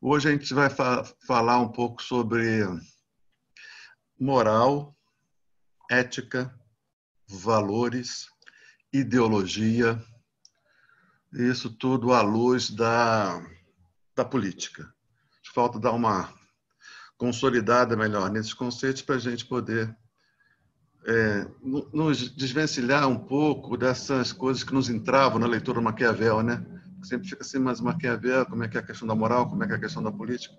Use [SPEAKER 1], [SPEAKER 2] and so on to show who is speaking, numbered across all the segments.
[SPEAKER 1] Hoje a gente vai falar um pouco sobre moral, ética, valores, ideologia, isso tudo à luz da política. Falta dar uma consolidada melhor nesses conceitos para a gente poder nos desvencilhar um pouco dessas coisas que nos entravam na leitura do Maquiavel, né? Sempre fica assim, mas Maquiavel, como é que é a questão da moral, como é que é a questão da política.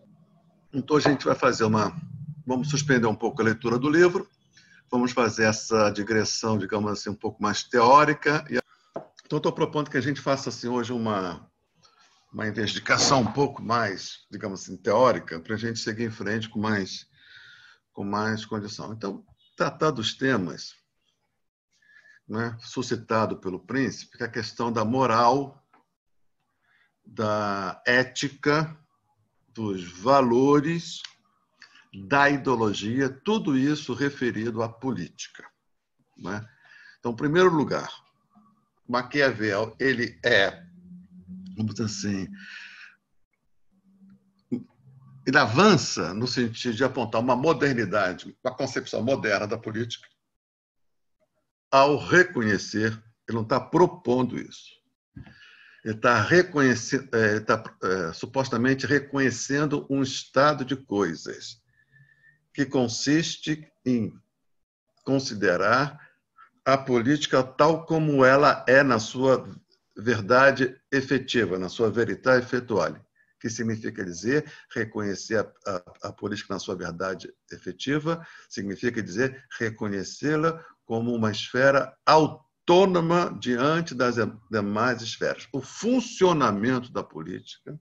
[SPEAKER 1] Então a gente vai fazer vamos suspender um pouco a leitura do livro, vamos fazer essa digressão, digamos assim, um pouco mais teórica. Então estou propondo que a gente faça assim hoje uma investigação um pouco mais, digamos assim, teórica, para a gente seguir em frente com mais condição. Então, tratar dos temas, né, suscitado pelo príncipe, que é a questão da moral, da ética, dos valores, da ideologia, tudo isso referido à política, né? Então, em primeiro lugar, Maquiavel, ele vamos dizer assim, ele avança no sentido de apontar uma modernidade, uma concepção moderna da política, ao reconhecer, ele não está propondo isso, ele está supostamente reconhecendo um estado de coisas que consiste em considerar a política tal como ela é na sua verdade efetiva, na sua veritas effectuale, que significa dizer reconhecer a política na sua verdade efetiva, significa dizer reconhecê-la como uma esfera autônoma diante das demais esferas. O funcionamento da política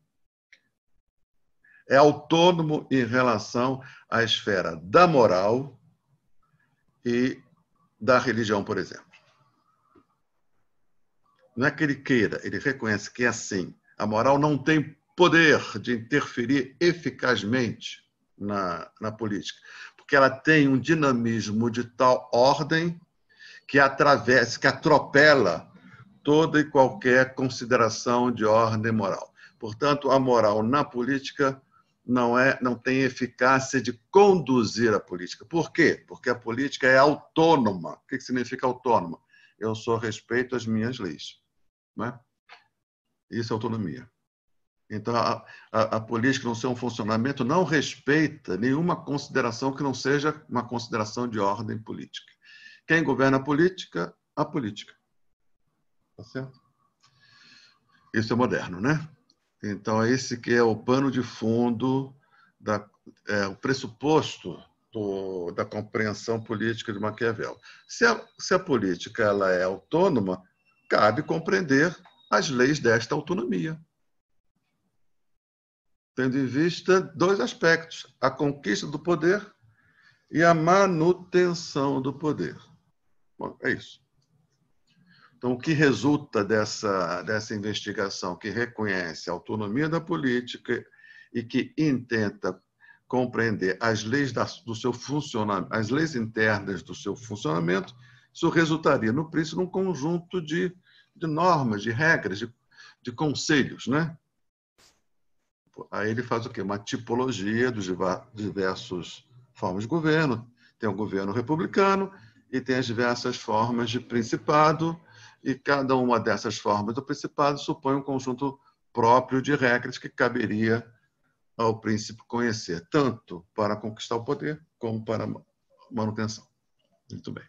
[SPEAKER 1] é autônomo em relação à esfera da moral e da religião, por exemplo. Não é que ele queira, ele reconhece que é assim. A moral não tem poder de interferir eficazmente na política, porque ela tem um dinamismo de tal ordem que atravessa, que atropela toda e qualquer consideração de ordem moral. Portanto, a moral na política não tem eficácia de conduzir a política. Por quê? Porque a política é autônoma. O que significa autônoma? Eu só respeito as minhas leis. Não é? Isso é autonomia. Então, a política, no seu funcionamento, não respeita nenhuma consideração que não seja uma consideração de ordem política. Quem governa a política? A política. Tá certo? Isso é moderno, né? Então, esse que é o pano de fundo, o pressuposto da compreensão política de Maquiavel. Se a política ela é autônoma, cabe compreender as leis desta autonomia, tendo em vista dois aspectos: a conquista do poder e a manutenção do poder. Bom, é isso. Então, o que resulta dessa investigação que reconhece a autonomia da política e que intenta compreender as leis do seu funcionamento, as leis internas do seu funcionamento, isso resultaria, no princípio, num conjunto de normas, de regras, de conselhos, né? Aí ele faz o quê? Uma tipologia dos diversos formas de governo. Tem o governo republicano e tem as diversas formas de principado, e cada uma dessas formas do principado supõe um conjunto próprio de regras que caberia ao príncipe conhecer, tanto para conquistar o poder como para manutenção. Muito bem.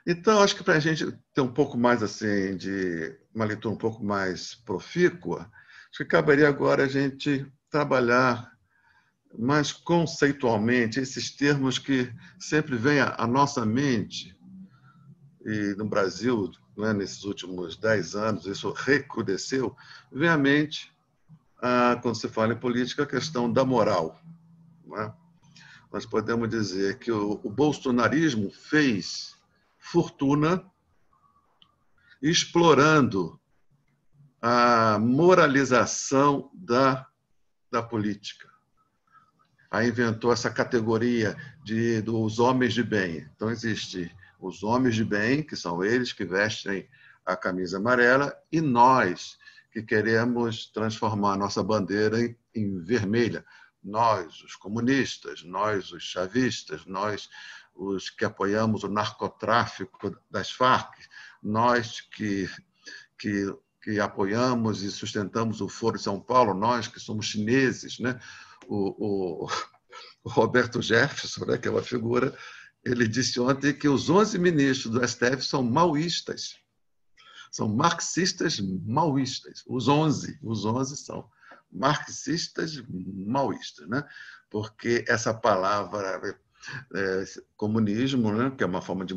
[SPEAKER 1] Então, acho que para a gente ter um pouco mais assim, de uma leitura um pouco mais profícua, acho que caberia agora a gente trabalhar mais conceitualmente esses termos que sempre vêm à nossa mente, e no Brasil, né, nesses últimos 10 anos, isso recrudesceu, vem à mente, quando se fala em política, a questão da moral. Né? Nós podemos dizer que o bolsonarismo fez fortuna explorando a moralização da política. Aí inventou essa categoria dos homens de bem. Então, existe os homens de bem, que são eles que vestem a camisa amarela, e nós, que queremos transformar a nossa bandeira em vermelha. Nós, os comunistas, nós, os chavistas, nós, os que apoiamos o narcotráfico das Farc, nós que apoiamos e sustentamos o Foro de São Paulo, nós que somos chineses, né? O Roberto Jefferson, né, que é uma figura, ele disse ontem que os 11 ministros do STF são maoístas, são marxistas maoístas. Os 11 são marxistas maoístas, né? Porque essa palavra comunismo, né, que é uma forma de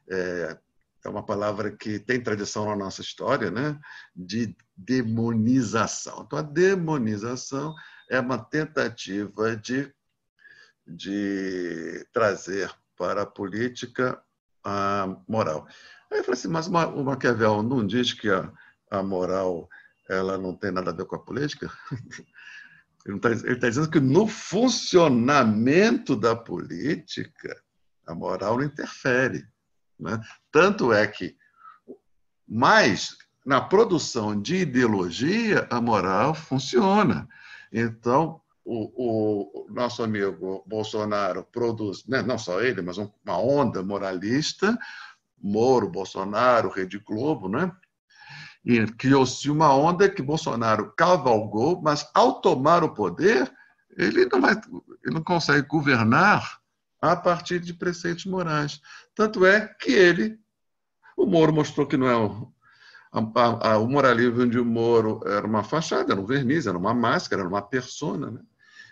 [SPEAKER 1] é uma palavra que tem tradição na nossa história, né, de demonização. Então, a demonização é uma tentativa de trazer para a política a moral. Aí eu falei assim, mas o Maquiavel não diz que a moral ela não tem nada a ver com a política? Ele está dizendo que no funcionamento da política, a moral não interfere. Né? Tanto é que, mas na produção de ideologia, a moral funciona. Então, o nosso amigo Bolsonaro produz, né, não só ele, mas uma onda moralista, Moro, Bolsonaro, Rede Globo, né? E criou-se uma onda que Bolsonaro cavalgou, mas ao tomar o poder, ele não consegue governar a partir de preceitos morais. Tanto é que o Moro mostrou que não é o moralismo de Moro era uma fachada, era um verniz, era uma máscara, era uma persona, né?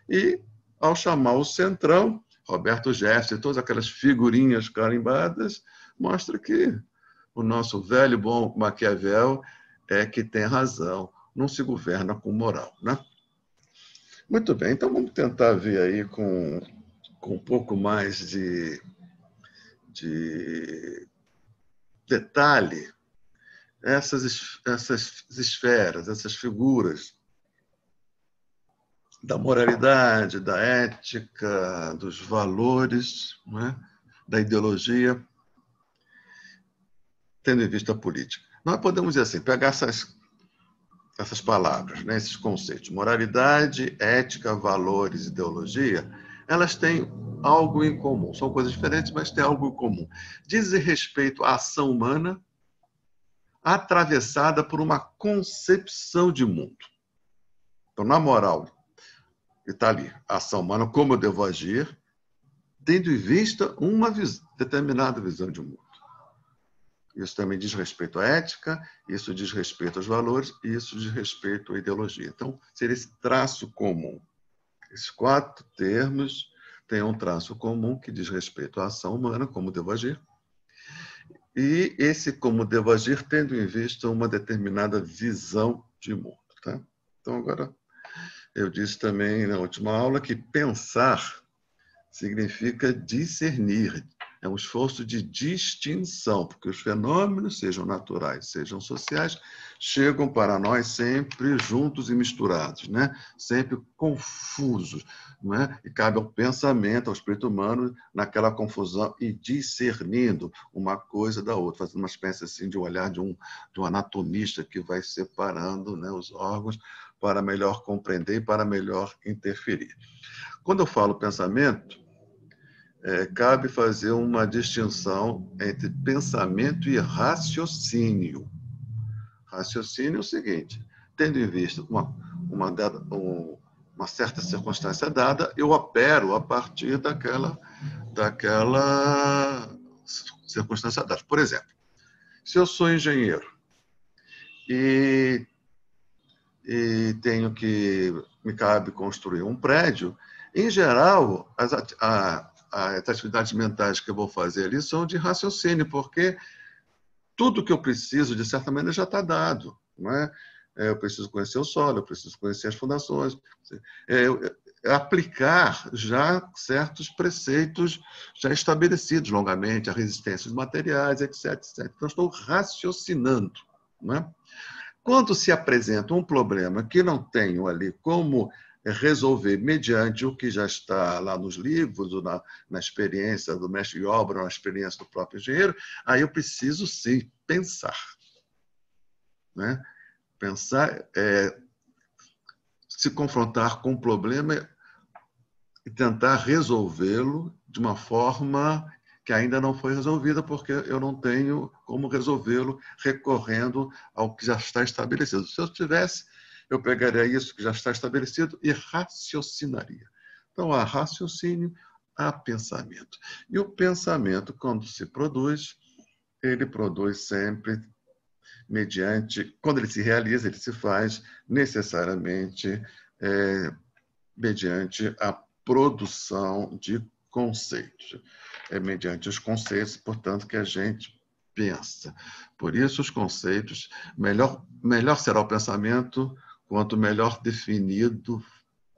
[SPEAKER 1] E, ao chamar o Centrão, Roberto Jefferson e todas aquelas figurinhas carimbadas, mostra que o nosso velho bom Maquiavel é que tem razão, não se governa com moral, né? Muito bem, então vamos tentar ver aí com um pouco mais de detalhe essas esferas, essas figuras da moralidade, da ética, dos valores, né? Da ideologia, tendo em vista a política. Nós podemos dizer assim, pegar essas palavras, né? Esses conceitos, moralidade, ética, valores, ideologia, elas têm algo em comum. São coisas diferentes, mas têm algo em comum. Dizem respeito à ação humana atravessada por uma concepção de mundo. Então, na moral, está ali, a ação humana, como eu devo agir, tendo em vista uma determinada visão de mundo. Isso também diz respeito à ética, isso diz respeito aos valores, e isso diz respeito à ideologia. Então, seria esse traço comum. Esses 4 termos têm um traço comum que diz respeito à ação humana, como devo agir, e esse como devo agir tendo em vista uma determinada visão de mundo. Tá? Então, agora, eu disse também na última aula que pensar significa discernir. É um esforço de distinção, porque os fenômenos, sejam naturais, sejam sociais, chegam para nós sempre juntos e misturados, né? Sempre confusos. Né? E cabe ao pensamento, ao espírito humano, naquela confusão e discernindo uma coisa da outra, fazendo uma espécie assim, de um olhar de um anatomista que vai separando, né, os órgãos para melhor compreender e para melhor interferir. Quando eu falo pensamento, cabe fazer uma distinção entre pensamento e raciocínio. Raciocínio é o seguinte, tendo em vista uma certa circunstância dada, eu opero a partir daquela circunstância dada. Por exemplo, se eu sou engenheiro e me cabe construir um prédio, em geral, as atividades mentais que eu vou fazer ali são de raciocínio, porque tudo que eu preciso, de certa maneira, já está dado. Não é? Eu preciso conhecer o solo, eu preciso conhecer as fundações, aplicar já certos preceitos já estabelecidos longamente, a resistência dos materiais, etc, etc. Então, estou raciocinando. Não é? Quando se apresenta um problema que não tenho ali como resolver mediante o que já está lá nos livros, ou na experiência do mestre de obra, na experiência do próprio engenheiro, aí eu preciso, sim, pensar. Né? Pensar se confrontar com o problema e tentar resolvê-lo de uma forma que ainda não foi resolvida, porque eu não tenho como resolvê-lo recorrendo ao que já está estabelecido. Se eu tivesse, eu pegaria isso que já está estabelecido e raciocinaria. Então, há raciocínio, há pensamento. E o pensamento, quando se produz, ele produz sempre mediante, quando ele se realiza, ele se faz necessariamente mediante a produção de conceitos. É mediante os conceitos, portanto, que a gente pensa. Por isso, os conceitos, melhor será o pensamento quanto melhor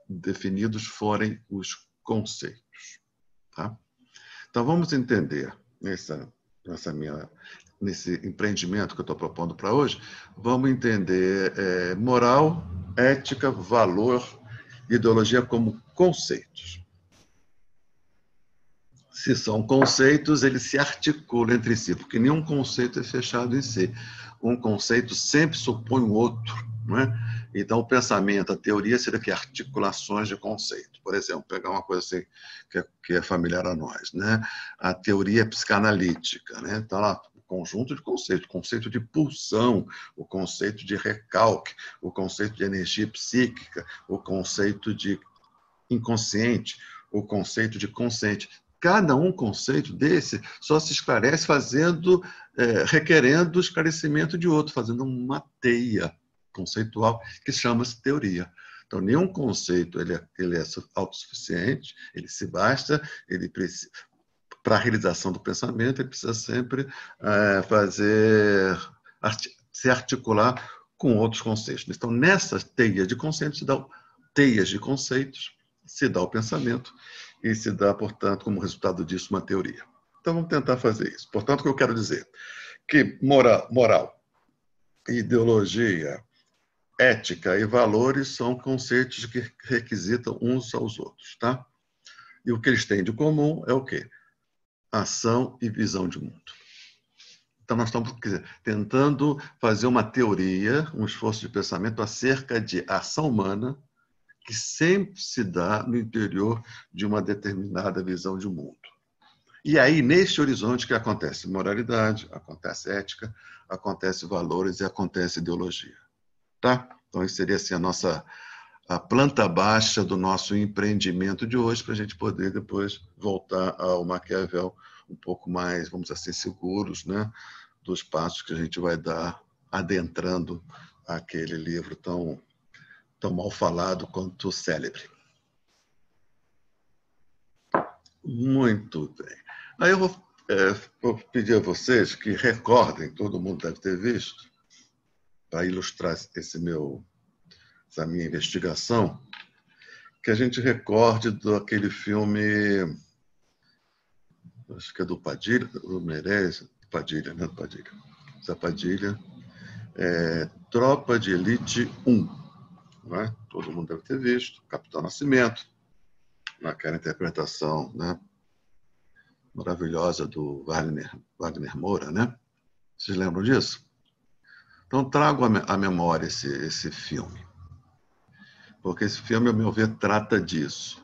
[SPEAKER 1] definidos forem os conceitos. Tá? Então, vamos entender nesse empreendimento que eu estou propondo para hoje, vamos entender moral, ética, valor, ideologia como conceitos. Se são conceitos, eles se articulam entre si, porque nenhum conceito é fechado em si. Um conceito sempre supõe um outro, não é? Então, o pensamento, a teoria seria que articulações de conceito. Por exemplo, pegar uma coisa assim que é familiar a nós, né? A teoria psicanalítica, né? Então, lá, o conjunto de conceitos, o conceito de pulsão, o conceito de recalque, o conceito de energia psíquica, o conceito de inconsciente, o conceito de consciente. Cada conceito desse só se esclarece requerendo o esclarecimento de outro, fazendo uma teia conceitual que chama-se teoria. Então, nenhum conceito ele é autossuficiente, ele se basta, para a realização do pensamento, ele precisa sempre se articular com outros conceitos. Então, nessa teia de conceitos, teias de conceitos, se dá o pensamento e se dá, portanto, como resultado disso, uma teoria. Então, vamos tentar fazer isso. Portanto, o que eu quero dizer? Que moral, ideologia, ética e valores são conceitos que requisitam uns aos outros, tá? E o que eles têm de comum é o quê? Ação e visão de mundo. Então, nós estamos tentando fazer uma teoria, um esforço de pensamento acerca de ação humana que sempre se dá no interior de uma determinada visão de mundo. E aí, neste horizonte, que acontece moralidade, acontece ética, acontece valores e acontece ideologia. Tá? Então, isso seria assim, a planta baixa do nosso empreendimento de hoje, para a gente poder depois voltar ao Maquiavel um pouco mais, vamos dizer assim, seguros, né, dos passos que a gente vai dar adentrando aquele livro tão mal falado quanto célebre. Muito bem. Aí eu vou pedir a vocês que recordem, todo mundo deve ter visto, para ilustrar essa minha investigação, que a gente recorde daquele filme, acho que é do Padilha, do Meirelles, Padilha, né? Zé Padilha, Tropa de Elite 1. Não é? Todo mundo deve ter visto, Capitão Nascimento, naquela interpretação, né, maravilhosa do Wagner Moura, né? Vocês lembram disso? Então, trago à memória esse filme, porque esse filme, ao meu ver, trata disso.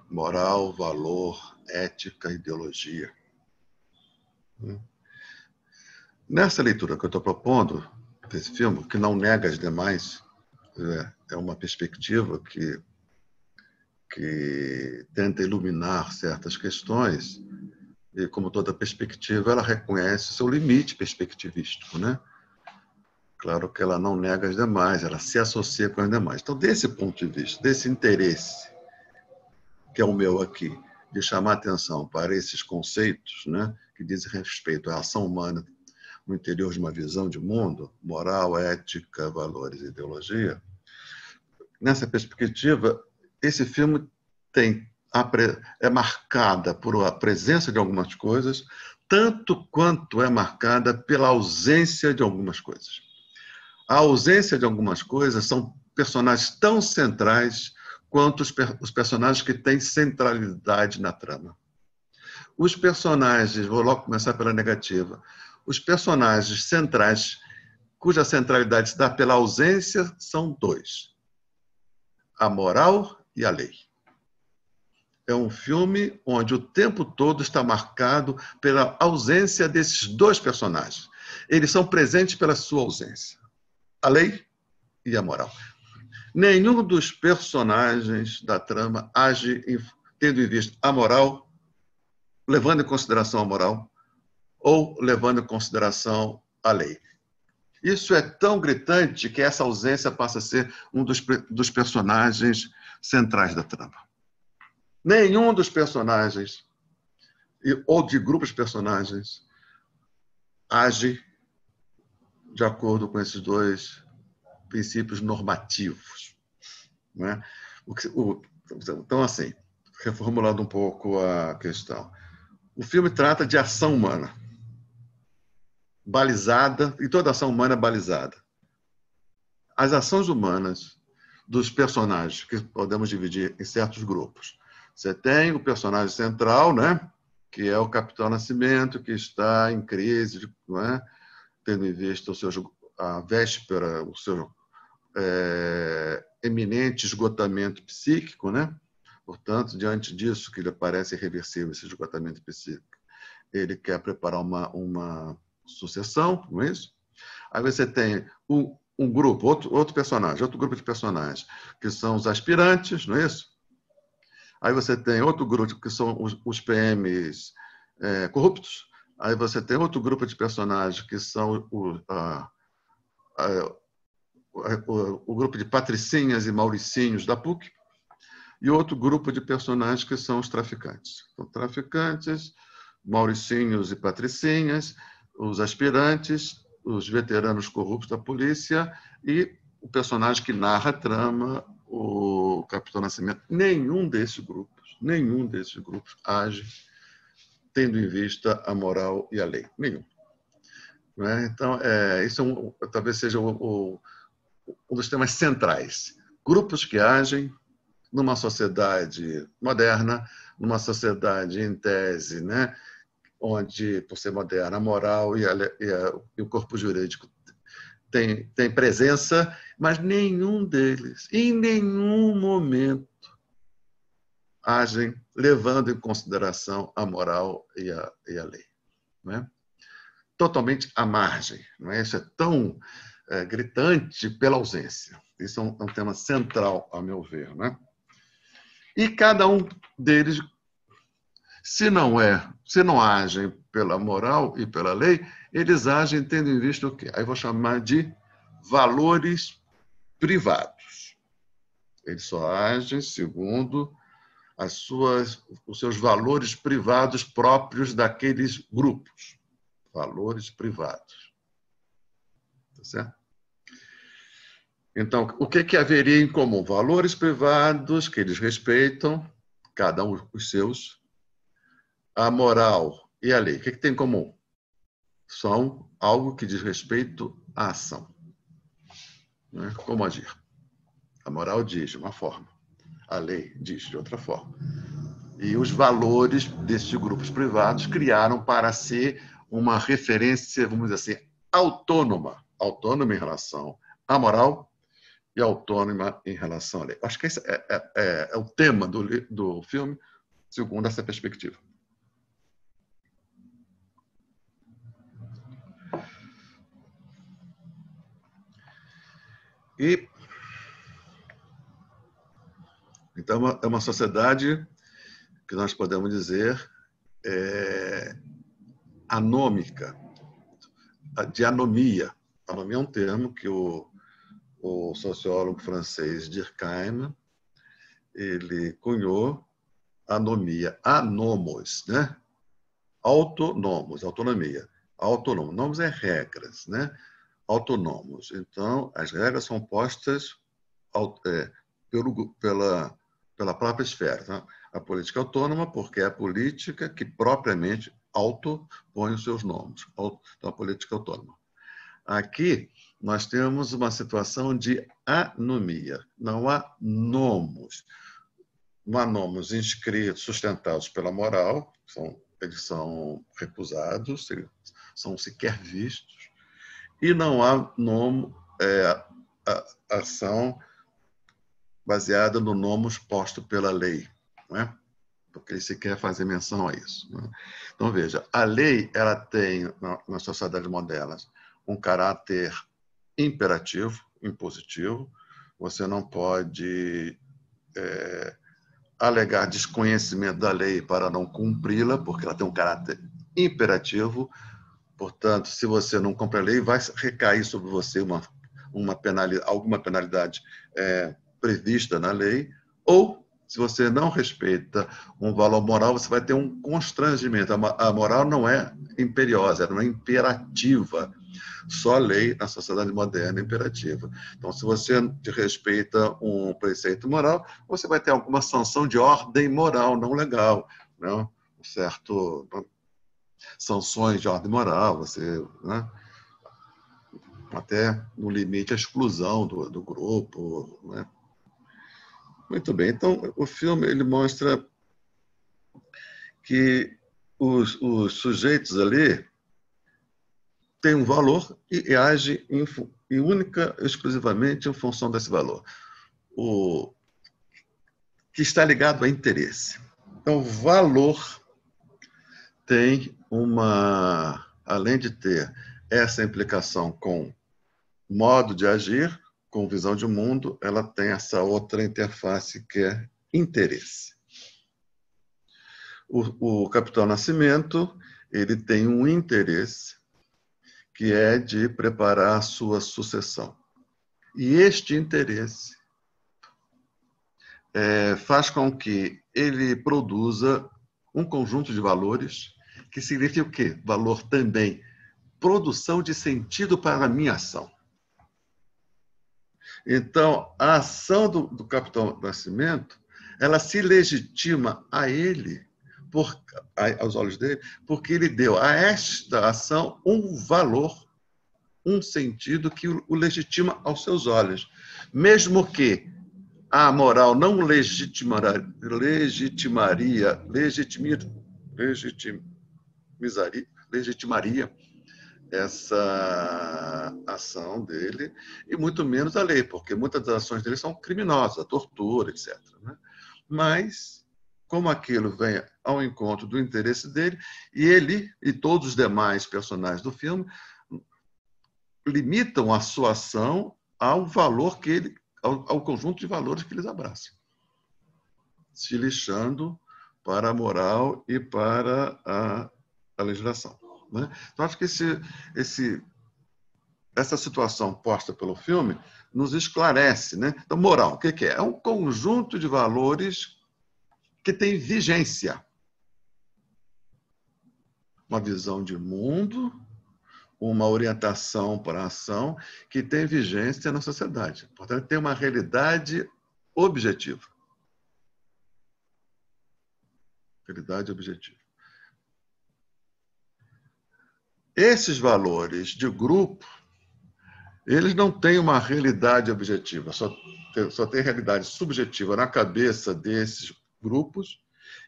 [SPEAKER 1] Moral, valor, ética, ideologia. Nessa leitura que eu estou propondo, desse filme, que não nega as demais, é uma perspectiva que tenta iluminar certas questões, e como toda perspectiva, ela reconhece o seu limite perspectivístico, né? Claro que ela não nega as demais, ela se associa com as demais. Então, desse ponto de vista, desse interesse, que é o meu aqui, de chamar atenção para esses conceitos, né, que dizem respeito à ação humana no interior de uma visão de mundo, moral, ética, valores e ideologia, nessa perspectiva, esse filme é marcada por a presença de algumas coisas, tanto quanto é marcada pela ausência de algumas coisas. A ausência de algumas coisas são personagens tão centrais quanto os personagens que têm centralidade na trama. Os personagens, vou logo começar pela negativa, os personagens centrais cuja centralidade se dá pela ausência, são dois: a moral e a lei. É um filme onde o tempo todo está marcado pela ausência desses dois personagens. Eles são presentes pela sua ausência: a lei e a moral. Nenhum dos personagens da trama age tendo em vista a moral, levando em consideração a moral, ou levando em consideração a lei. Isso é tão gritante que essa ausência passa a ser um dos personagens centrais da trama. Nenhum dos personagens, ou de grupos de personagens, age de acordo com esses dois princípios normativos. Né? Então, assim, reformulando um pouco a questão. O filme trata de ação humana, balizada, e toda ação humana é balizada. As ações humanas dos personagens, que podemos dividir em certos grupos. Você tem o personagem central, né? Que é o Capitão Nascimento, que está em crise, né? Tendo em vista a véspera, o seu eminente esgotamento psíquico, né? Portanto, diante disso, que lhe parece irreversível esse esgotamento psíquico, ele quer preparar uma sucessão, não é isso? Aí você tem um grupo, outro personagem, outro grupo de personagens, que são os aspirantes, não é isso? Aí você tem outro grupo, que são os PMs corruptos. Aí você tem outro grupo de personagens, que são o grupo de patricinhas e mauricinhos da PUC. E outro grupo de personagens, que são os traficantes. Então, traficantes, mauricinhos e patricinhas, os aspirantes, os veteranos corruptos da polícia e o personagem que narra a trama, o Capitão Nascimento. Nenhum desses grupos age tendo em vista a moral e a lei. Nenhum. Né? Então, isso talvez seja um dos temas centrais. Grupos que agem numa sociedade moderna, numa sociedade em tese, né? Onde, por ser moderna, a moral e o corpo jurídico tem presença, mas nenhum deles, em nenhum momento, agem levando em consideração a moral e a lei. Né? Totalmente à margem. Não é? Isso é tão gritante pela ausência. Isso é um tema central, a meu ver. Né? E cada um deles, se não agem pela moral e pela lei, eles agem tendo em vista o quê? Aí eu vou chamar de valores privados. Eles só agem segundo os seus valores privados próprios daqueles grupos. Valores privados. Tá certo? Então, o que haveria em comum? Valores privados que eles respeitam, cada um os seus, a moral e a lei. O que tem em comum? São algo que diz respeito à ação. Né? Como agir? A moral diz de uma forma, a lei diz de outra forma. E os valores desses grupos privados criaram para si uma referência, vamos dizer assim, autônoma em relação à moral e autônoma em relação à lei. Acho que esse é o tema do filme, segundo essa perspectiva. E então é uma sociedade que nós podemos dizer anômica, de anomia. Anomia é um termo que o sociólogo francês Durkheim ele cunhou. Anomia, anomos, né? Autonomos, autonomia. Autônomo, nomos é regras, né? Autônomos. Então, as regras são postas pela própria esfera. Tá? A política autônoma, porque é a política que propriamente autopõe os seus nomes. Então, a política autônoma. Aqui, nós temos uma situação de anomia. Não há nomos. Não há nomos inscritos, sustentados pela moral, eles são recusados, são sequer vistos, e não há ação baseada no nomos posto pela lei, não é? Porque ele sequer fazer menção a isso. Né? Então, veja, a lei ela tem, nas sociedades modernas, um caráter imperativo, impositivo. Você não pode alegar desconhecimento da lei para não cumpri-la, porque ela tem um caráter imperativo. Portanto, se você não cumpre a lei, vai recair sobre você alguma penalidade prevista na lei, ou, se você não respeita um valor moral, você vai ter um constrangimento. A moral não é imperiosa, ela não é imperativa. Só a lei, na sociedade moderna, é imperativa. Então, se você respeita um preceito moral, você vai ter alguma sanção de ordem moral, não legal, não? Certo, sanções de ordem moral, você, né? Até no limite a exclusão do grupo, né? Muito bem. Então, o filme ele mostra que os sujeitos ali têm um valor e agem única, exclusivamente em função desse valor, que está ligado a interesse. Então, o valor tem além de ter essa implicação com modo de agir, com visão de mundo, ela tem essa outra interface que é interesse. O Capitão Nascimento, ele tem um interesse que é de preparar a sua sucessão. E este interesse faz com que ele produza um conjunto de valores que significa o quê? Valor também, produção de sentido para a minha ação. Então, a ação do Capitão Nascimento, ela se legitima a ele, aos olhos dele, porque ele deu a esta ação um valor, um sentido que o legitima aos seus olhos. Mesmo que a moral não legitimaria essa ação dele, e muito menos a lei, porque muitas das ações dele são criminosas, a tortura, etc. Né? Mas, como aquilo vem ao encontro do interesse dele, e ele e todos os demais personagens do filme limitam a sua ação ao valor ao conjunto de valores que eles abraçam, se lixando para a moral e para a legislação. Né? Então, acho que essa situação posta pelo filme nos esclarece. Né? Então, moral, o que é? É um conjunto de valores que tem vigência. Uma visão de mundo, uma orientação para a ação que tem vigência na sociedade. Portanto, tem uma realidade objetiva. Realidade objetiva. Esses valores de grupo, eles não têm uma realidade objetiva, só tem realidade subjetiva na cabeça desses grupos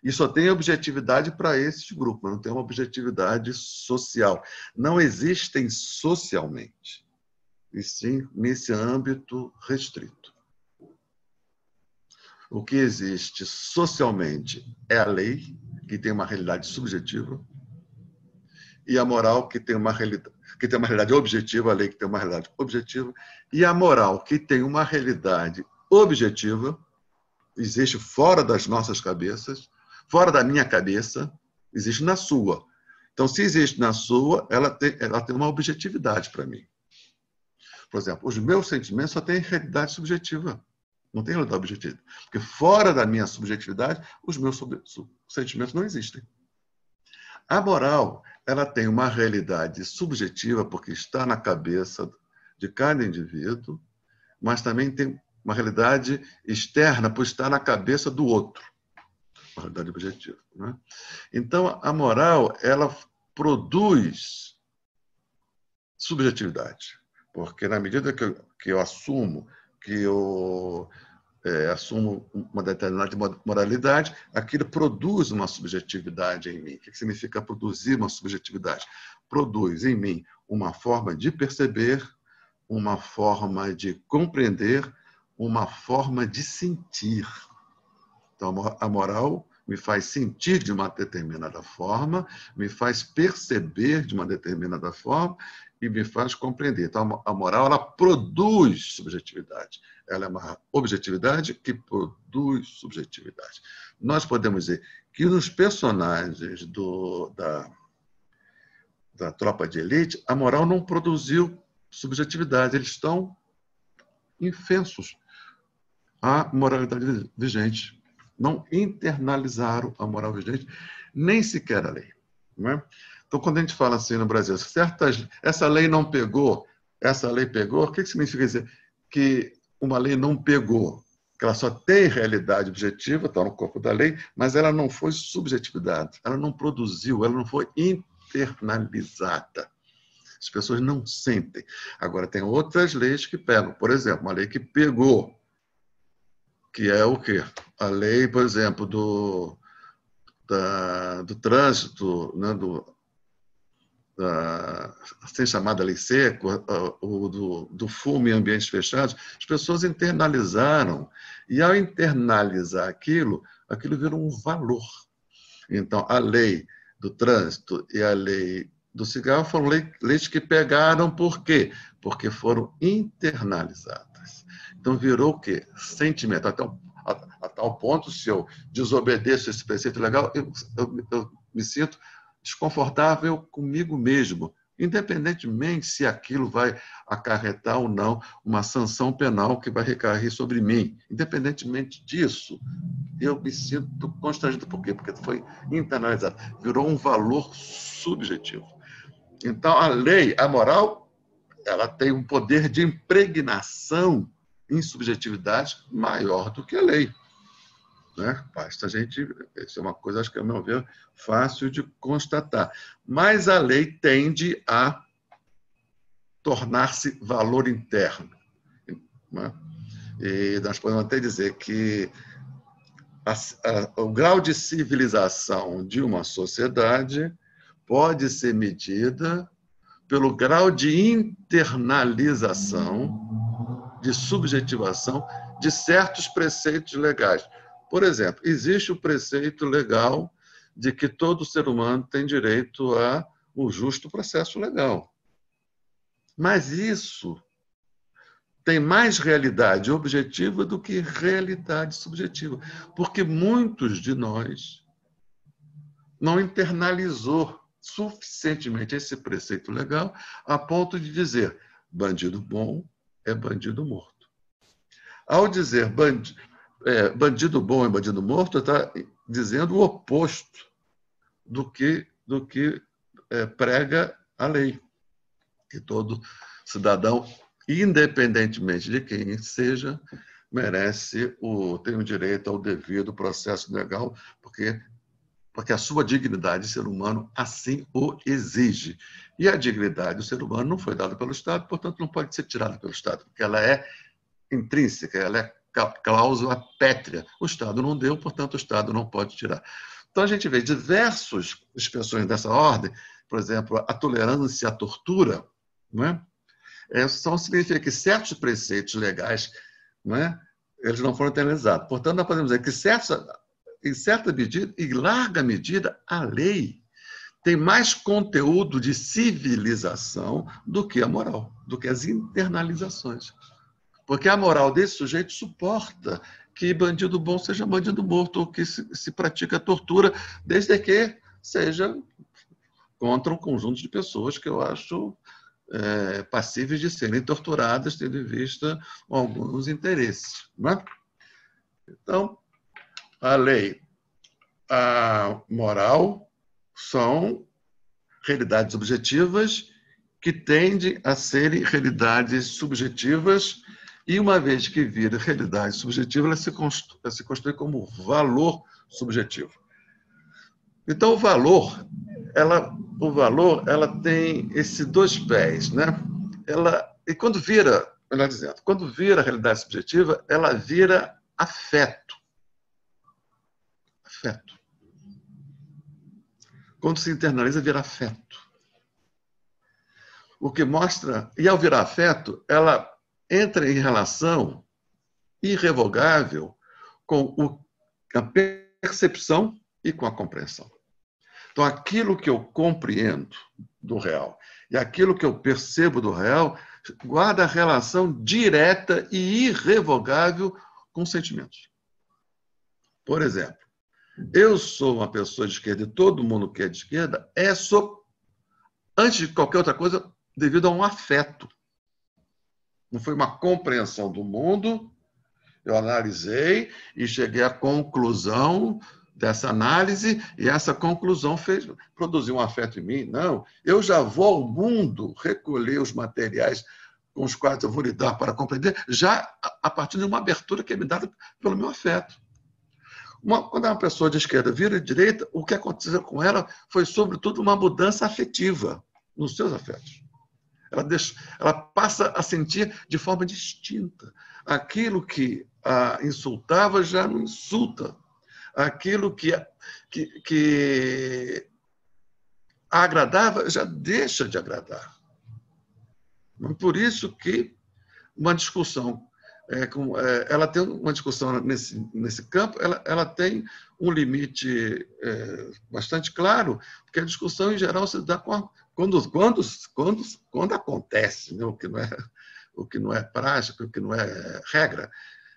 [SPEAKER 1] e só tem objetividade para esses grupos, não tem uma objetividade social. Não existem socialmente, e sim nesse âmbito restrito. O que existe socialmente é a lei, que tem uma realidade subjetiva, e a moral, que tem uma realidade objetiva, a lei que tem uma realidade objetiva, e a moral, que tem uma realidade objetiva, existe fora das nossas cabeças, fora da minha cabeça, existe na sua. Então, se existe na sua, ela tem uma objetividade para mim. Por exemplo, os meus sentimentos só têm realidade subjetiva, não tem realidade objetiva. Porque fora da minha subjetividade, os meus sentimentos não existem. A moral, ela tem uma realidade subjetiva, porque está na cabeça de cada indivíduo, mas também tem uma realidade externa, por estar na cabeça do outro. Uma realidade objetiva. Né? Então, a moral, ela produz subjetividade, porque na medida que eu assumo assumo uma determinada moralidade, aquilo produz uma subjetividade em mim. O que significa produzir uma subjetividade? Produz em mim uma forma de perceber, uma forma de compreender, uma forma de sentir. Então, a moral me faz sentir de uma determinada forma, me faz perceber de uma determinada forma e me faz compreender. Então, a moral, ela produz subjetividade. Ela é uma objetividade que produz subjetividade. Nós podemos dizer que nos personagens da tropa de elite, a moral não produziu subjetividade. Eles estão infensos à moralidade vigente. Não internalizaram a moral vigente, nem sequer a lei. Não é? Então, quando a gente fala assim no Brasil, essa lei não pegou, essa lei pegou, o que significa dizer que uma lei não pegou? Que ela só tem realidade objetiva, está no corpo da lei, mas ela não foi subjetividade, ela não produziu, ela não foi internalizada. As pessoas não sentem. Agora, tem outras leis que pegam. Por exemplo, uma lei que pegou, que é o quê? A lei, por exemplo, do trânsito, né, assim chamada lei seca, do fumo em ambientes fechados, as pessoas internalizaram. E, ao internalizar aquilo virou um valor. Então, a lei do trânsito e a lei do cigarro foram leis que pegaram por quê? Porque foram internalizadas. Então, virou o quê? Sentimento. A tal ponto, se eu desobedeço esse preceito legal, eu me sinto desconfortável comigo mesmo, independentemente se aquilo vai acarretar ou não uma sanção penal que vai recair sobre mim. Independentemente disso, eu me sinto constrangido. Por quê? Porque foi internalizado. Virou um valor subjetivo. Então, a lei, a moral, ela tem um poder de impregnação em subjetividade maior do que a lei. Né? Basta a gente... Isso é uma coisa, acho que, a meu ver, fácil de constatar. Mas a lei tende a tornar-se valor interno. Né? E nós podemos até dizer que o grau de civilização de uma sociedade pode ser medida pelo grau de internalização, de subjetivação de certos preceitos legais. Por exemplo, existe o preceito legal de que todo ser humano tem direito a um justo processo legal. Mas isso tem mais realidade objetiva do que realidade subjetiva, porque muitos de nós não internalizou suficientemente esse preceito legal a ponto de dizer bandido bom é bandido morto. Ao dizer bandido bom é bandido morto, está dizendo o oposto do que prega a lei, que todo cidadão, independentemente de quem seja, tem o direito ao devido processo legal, porque a sua dignidade de ser humano assim o exige. E a dignidade do ser humano não foi dada pelo Estado, portanto, não pode ser tirada pelo Estado, porque ela é intrínseca, ela é cláusula pétrea. O Estado não deu, portanto, o Estado não pode tirar. Então, a gente vê diversas expressões dessa ordem, por exemplo, a tolerância à tortura, não é? Significa que certos preceitos legais, não é? Eles não foram internalizados. Portanto, nós podemos dizer que em certa medida, em larga medida, a lei tem mais conteúdo de civilização do que a moral, do que as internalizações. Porque a moral desse sujeito suporta que bandido bom seja bandido morto, ou que se pratica tortura, desde que seja contra um conjunto de pessoas que eu acho passíveis de serem torturadas, tendo em vista alguns interesses. Não é? Então, a lei, a moral são realidades objetivas que tendem a serem realidades subjetivas, e uma vez que vira realidade subjetiva, ela se constrói como valor subjetivo. Então, o valor ela tem esses dois pés, né? E quando vira, melhor dizendo, quando vira realidade subjetiva, ela vira afeto. Afeto. Quando se internaliza, vira afeto. O que mostra, e ao virar afeto, ela entra em relação irrevogável com a percepção e com a compreensão. Então, aquilo que eu compreendo do real e aquilo que eu percebo do real guarda relação direta e irrevogável com sentimentos. Por exemplo, eu sou uma pessoa de esquerda e todo mundo que é de esquerda antes de qualquer outra coisa, devido a um afeto. Não foi uma compreensão do mundo, eu analisei e cheguei à conclusão dessa análise, e essa conclusão produziu um afeto em mim. Não, eu já vou ao mundo recolher os materiais com os quais eu vou lidar para compreender, já a partir de uma abertura que é me dada pelo meu afeto. Quando uma pessoa de esquerda vira de direita, o que aconteceu com ela foi, sobretudo, uma mudança afetiva nos seus afetos. Ela passa a sentir de forma distinta. Aquilo que a insultava já não insulta. Aquilo que a agradava já deixa de agradar. Por isso que uma discussão, ela tem uma discussão nesse campo, ela tem um limite bastante claro, porque a discussão, em geral, se dá quando acontece, né? o que não é prática, o que não é regra.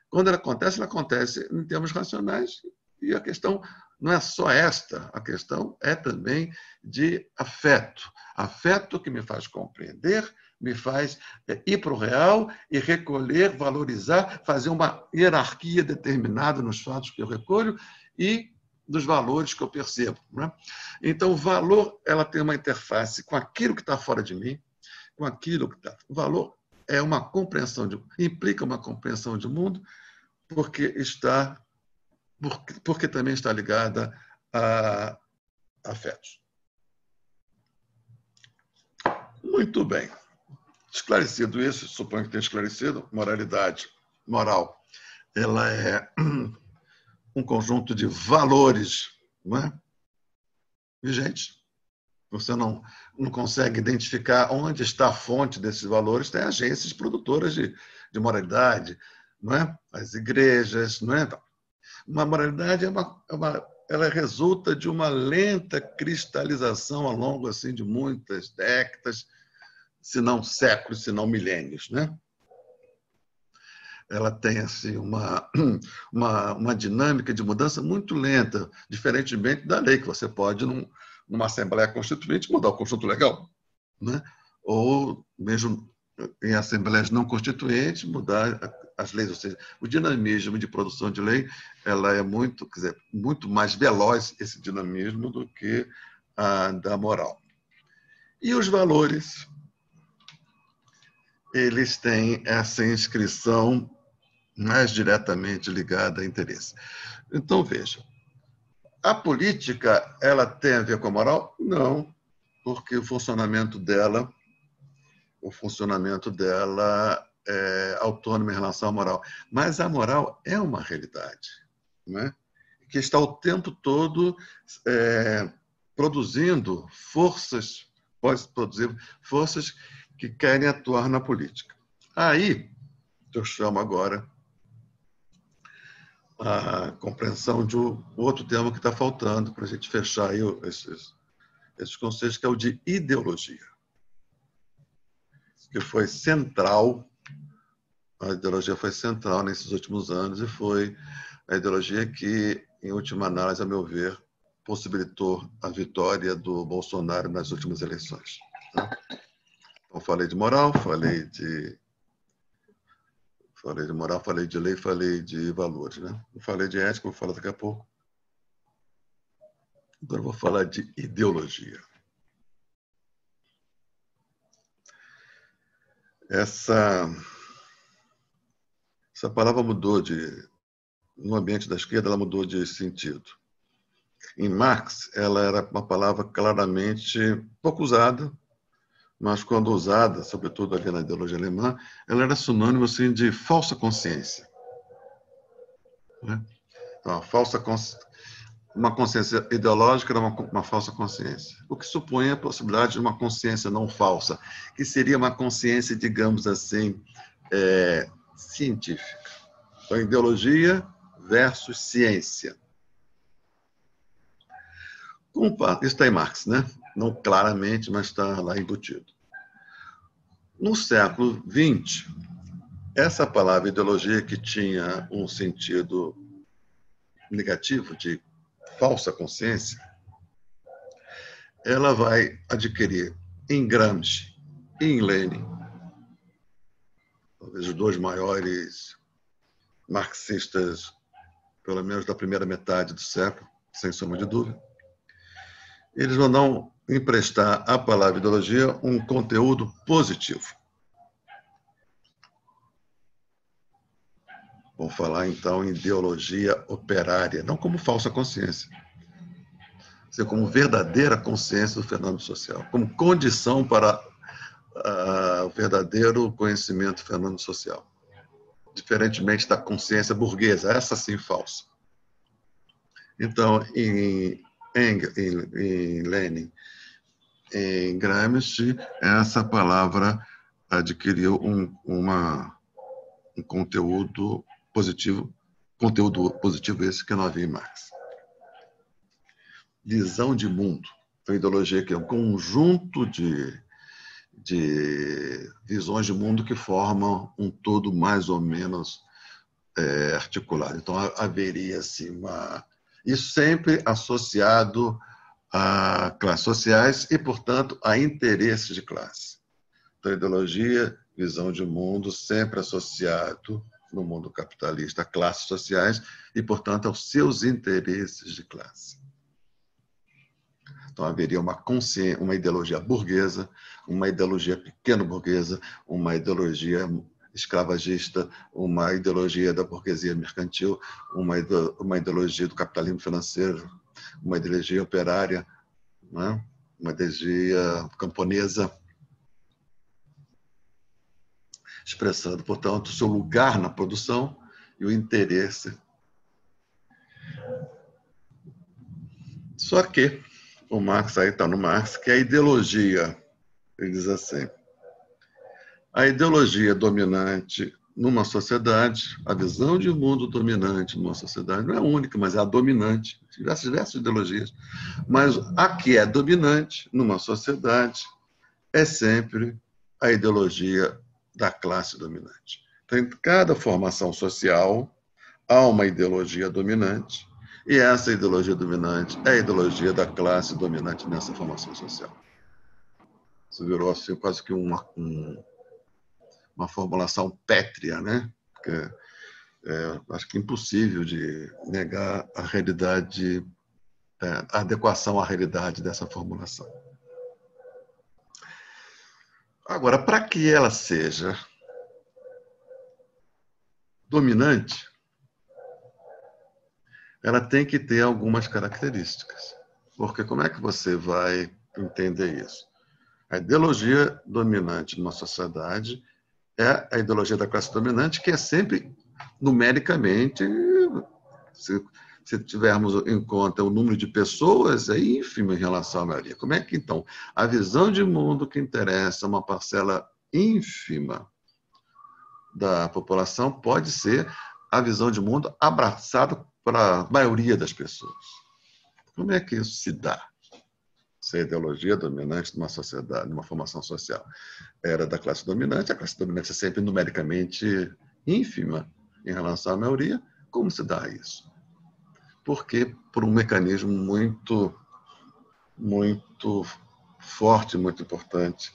[SPEAKER 1] Quando ela acontece em termos racionais, e a questão não é só esta, a questão é também de afeto. Afeto que me faz compreender, me faz ir para o real e recolher, valorizar, fazer uma hierarquia determinada nos fatos que eu recolho e dos valores que eu percebo. Né? Então, o valor ela tem uma interface com aquilo que está fora de mim, com aquilo que está... O valor é uma compreensão, implica uma compreensão de mundo, porque também está ligada a afetos. Muito bem. Esclarecido isso, suponho que tenha esclarecido, moral, ela é um conjunto de valores, não é? Vigentes. Você não consegue identificar onde está a fonte desses valores, tem agências produtoras de moralidade, não é? As igrejas, não é? Uma moralidade ela resulta de uma lenta cristalização ao longo assim, de muitas décadas, se não séculos, se não milênios. Né? Ela tem assim, uma dinâmica de mudança muito lenta, diferentemente da lei, que você pode, numa Assembleia Constituinte, mudar o conjunto legal. Né? Ou mesmo em assembleias não constituintes, mudar as leis. Ou seja, o dinamismo de produção de lei ela é muito mais veloz, esse dinamismo, do que a da moral. E os valores, eles têm essa inscrição mais diretamente ligada a interesse. Então, veja, a política ela tem a ver com a moral? Não, porque o funcionamento dela é autônomo em relação à moral. Mas a moral é uma realidade, né? Que está o tempo todo produzindo forças, pode produzir forças que querem atuar na política. Aí, eu chamo agora a compreensão de outro tema que está faltando para a gente fechar aí esses conceitos, que é o de ideologia, que foi central, a ideologia foi central nesses últimos anos e foi a ideologia que, em última análise, a meu ver, possibilitou a vitória do Bolsonaro nas últimas eleições. Então, falei de moral, falei de moral, falei de lei, falei de valores. Né? Eu falei de ética, vou falar daqui a pouco. Agora eu vou falar de ideologia. Essa palavra mudou no ambiente da esquerda, ela mudou de sentido. Em Marx, ela era uma palavra claramente pouco usada, mas quando usada, sobretudo ali na ideologia alemã, ela era sinônimo assim, de falsa consciência. Né? Então, uma consciência ideológica era uma falsa consciência, o que supõe a possibilidade de uma consciência não falsa, que seria uma consciência, digamos assim, científica. Então, ideologia versus ciência. Isso está em Marx, né? Não claramente, mas está lá embutido. No século XX, essa palavra ideologia, que tinha um sentido negativo de falsa consciência, ela vai adquirir em Gramsci e em Lenin, talvez os dois maiores marxistas, pelo menos da primeira metade do século, sem sombra de dúvida. Eles vão emprestar à palavra ideologia um conteúdo positivo. Vão falar, então, em ideologia operária, não como falsa consciência, mas como verdadeira consciência do fenômeno social, como condição para o verdadeiro conhecimento do fenômeno social, diferentemente da consciência burguesa, essa sim falsa. Então, em Lenin, em Gramsci, essa palavra adquiriu um conteúdo positivo esse que não havia em Marx. Visão de mundo. Então, a ideologia que é um conjunto de visões de mundo que formam um todo mais ou menos articulado. Então, haveria assim, isso sempre associado a classes sociais e, portanto, a interesses de classe. Então, ideologia, visão de mundo, sempre associado no mundo capitalista a classes sociais e, portanto, aos seus interesses de classe. Então, haveria uma ideologia burguesa, uma ideologia pequeno-burguesa, uma ideologia escravagista, uma ideologia da burguesia mercantil, uma ideologia do capitalismo financeiro, uma ideologia operária, né? Uma ideologia camponesa, expressando, portanto, o seu lugar na produção e o interesse. Só que o Marx, aí está no Marx, que a ideologia, ele diz assim, a ideologia dominante numa sociedade, a visão de mundo dominante numa sociedade, não é a única, mas é a dominante, diversas ideologias, mas a que é dominante numa sociedade é sempre a ideologia da classe dominante. Então, em cada formação social, há uma ideologia dominante, e essa ideologia dominante é a ideologia da classe dominante nessa formação social. Isso virou assim, quase que uma formulação pétrea, né? Porque acho que é impossível de negar a realidade, a adequação à realidade dessa formulação. Agora, para que ela seja dominante, ela tem que ter algumas características. Porque como é que você vai entender isso? A ideologia dominante numa sociedade é a ideologia da classe dominante, que é sempre numericamente, se tivermos em conta o número de pessoas, é ínfimo em relação à maioria. Como é que, então, a visão de mundo que interessa uma parcela ínfima da população pode ser a visão de mundo abraçada para a maioria das pessoas? Como é que isso se dá? Se a ideologia dominante de uma sociedade, de uma formação social, era da classe dominante, a classe dominante é sempre numericamente ínfima em relação à maioria, como se dá isso? Porque por um mecanismo muito forte, muito importante,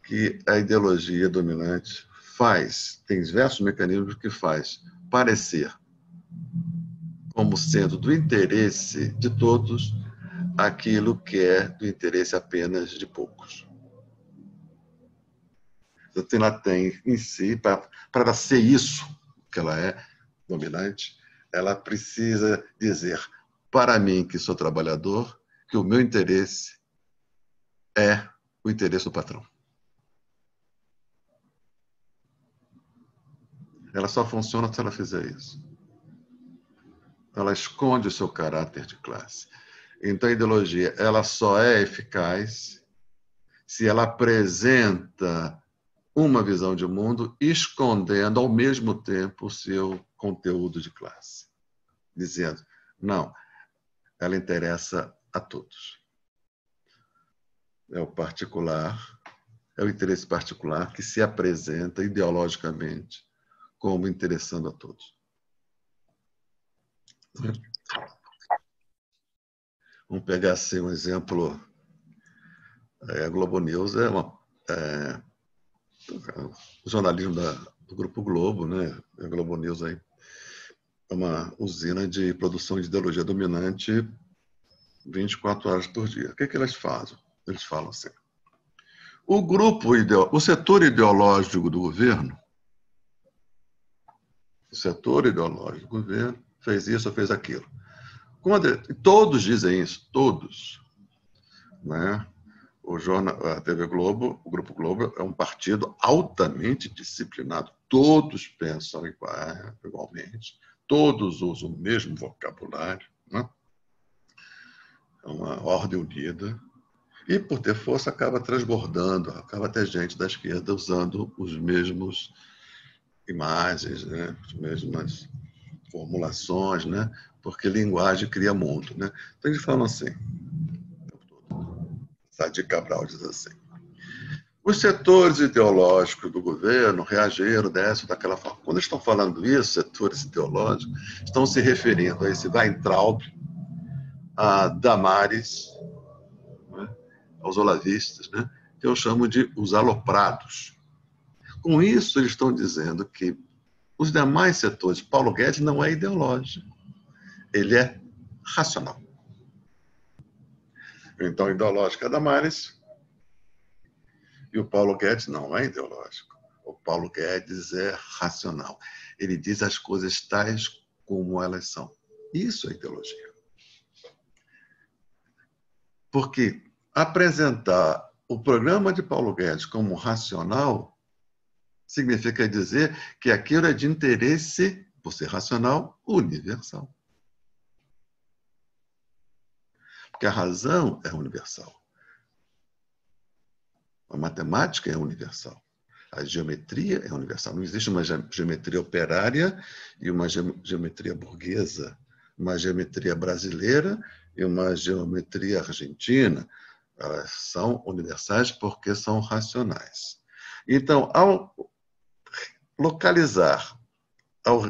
[SPEAKER 1] que a ideologia dominante tem diversos mecanismos que faz parecer como sendo do interesse de todos aquilo que é do interesse apenas de poucos. Então, ela tem em si, para ser isso que ela é, dominante, ela precisa dizer para mim, que sou trabalhador, que o meu interesse é o interesse do patrão. Ela só funciona se ela fizer isso. ela esconde o seu caráter de classe. Então, a ideologia ela só é eficaz se ela apresenta uma visão de mundo, escondendo ao mesmo tempo o seu conteúdo de classe. Dizendo, não, ela interessa a todos. É o particular, é o interesse particular que se apresenta ideologicamente como interessando a todos. Vamos pegar assim um exemplo. A Globo News é o jornalismo do Grupo Globo, né? A Globo News aí é uma usina de produção de ideologia dominante 24 horas por dia. O que eles fazem? Eles falam assim: o setor ideológico do governo, fez isso ou fez aquilo. Todos dizem isso, todos, né? A TV Globo, o Grupo Globo, é um partido altamente disciplinado. Todos pensam igualmente, todos usam o mesmo vocabulário, né? É uma ordem unida. E, por ter força, acaba transbordando, acaba até gente da esquerda usando os mesmos imagens, né? As mesmas formulações, né? Porque linguagem cria mundo, né? Então, eles falam assim, Sadi Cabral diz assim: os setores ideológicos do governo reagiram dessa ou daquela forma. Quando estão falando isso, setores ideológicos, estão se referindo a esse Weintraub, a Damares, né, aos olavistas, né, que eu chamo de os aloprados. Com isso, eles estão dizendo que os demais setores, Paulo Guedes não é ideológico, ele é racional. Então, ideológico é Damares, e o Paulo Guedes não é ideológico. O Paulo Guedes é racional. Ele diz as coisas tais como elas são. Isso é ideologia. Porque apresentar o programa de Paulo Guedes como racional significa dizer que aquilo é de interesse, por ser racional, universal. Porque a razão é universal. A matemática é universal. A geometria é universal. Não existe uma geometria operária e uma geometria burguesa, uma geometria brasileira e uma geometria argentina. Elas são universais porque são racionais. Então, ao localizar, ao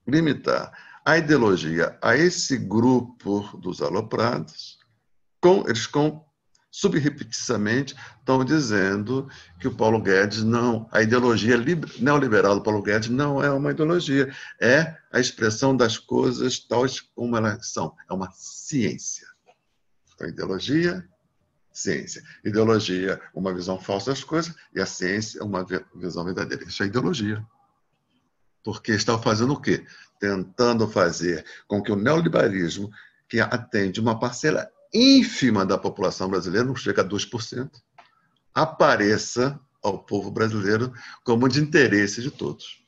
[SPEAKER 1] limitar a ideologia a esse grupo dos aloprados, eles subrepetidamente estão dizendo que o Paulo Guedes não, a ideologia neoliberal do Paulo Guedes não é uma ideologia, é a expressão das coisas tais como elas são, é uma ciência. Então, ideologia, ciência. Ideologia, uma visão falsa das coisas, e a ciência é uma visão verdadeira. Isso é ideologia. Porque estão fazendo o quê? Tentando fazer com que o neoliberalismo, que atende uma parcela ínfima da população brasileira, não chega a 2%, apareça ao povo brasileiro como de interesse de todos.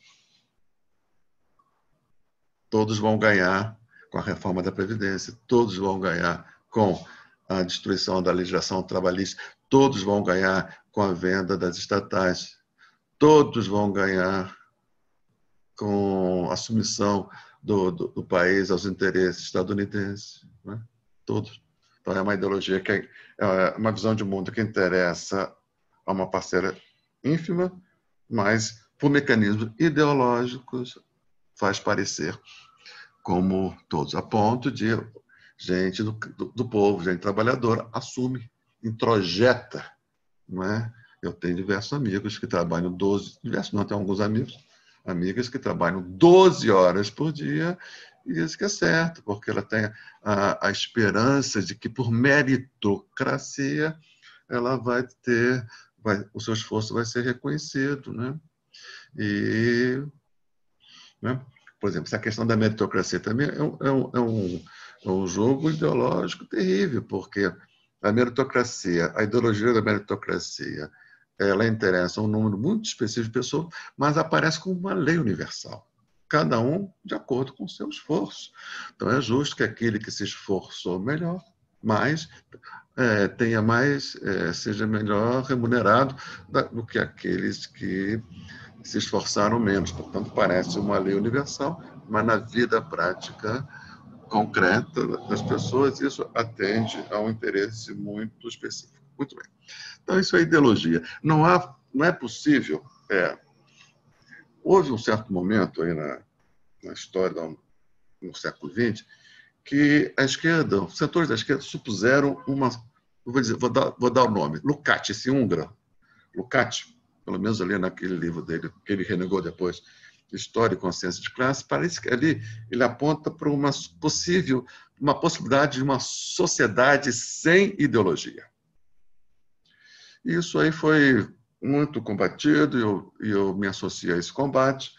[SPEAKER 1] Todos vão ganhar com a reforma da Previdência, todos vão ganhar com a destruição da legislação trabalhista, todos vão ganhar com a venda das estatais, todos vão ganhar com a submissão do país aos interesses estadunidenses, né? Todos. Então, é uma ideologia que é uma visão de mundo que interessa a uma parcela ínfima, mas, por mecanismos ideológicos, faz parecer como todos, a ponto de gente do povo, gente trabalhadora, assume, introjeta. Não é? Eu tenho diversos amigos que trabalham 12, diversos não, tenho alguns amigas que trabalham 12 horas por dia, e isso que é certo, porque ela tem a esperança de que, por meritocracia, ela vai ter, o seu esforço vai ser reconhecido, né? E, né? Por exemplo, essa questão da meritocracia também é um jogo ideológico terrível, porque a meritocracia, a ideologia da meritocracia, ela interessa a um número muito específico de pessoas, mas aparece como uma lei universal. cada um de acordo com o seu esforço. Então, é justo que aquele que se esforçou melhor, tenha mais, seja melhor remunerado do que aqueles que se esforçaram menos. Portanto, parece uma lei universal, mas na vida prática concreta das pessoas, isso atende a um interesse muito específico. Muito bem. Então, isso é ideologia. Não é possível. Houve um certo momento aí na história no século XX que a esquerda, os setores da esquerda supuseram uma, vou dar o nome, Lukács, esse húngaro, Lukács, pelo menos ali naquele livro dele, que ele renegou depois, História e Consciência de Classe, parece que ali ele aponta para uma possibilidade de uma sociedade sem ideologia. E isso aí foi muito combatido, e eu me associo a esse combate,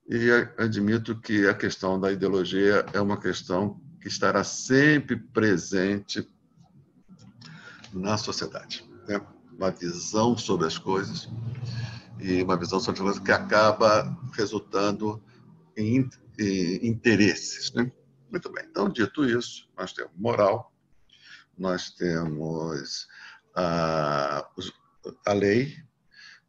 [SPEAKER 1] e admito que a questão da ideologia é uma questão que estará sempre presente na sociedade. Né? Uma visão sobre as coisas, e uma visão sobre as coisas que acaba resultando em interesses. Né? Muito bem. Então, dito isso, nós temos moral, nós temos a lei,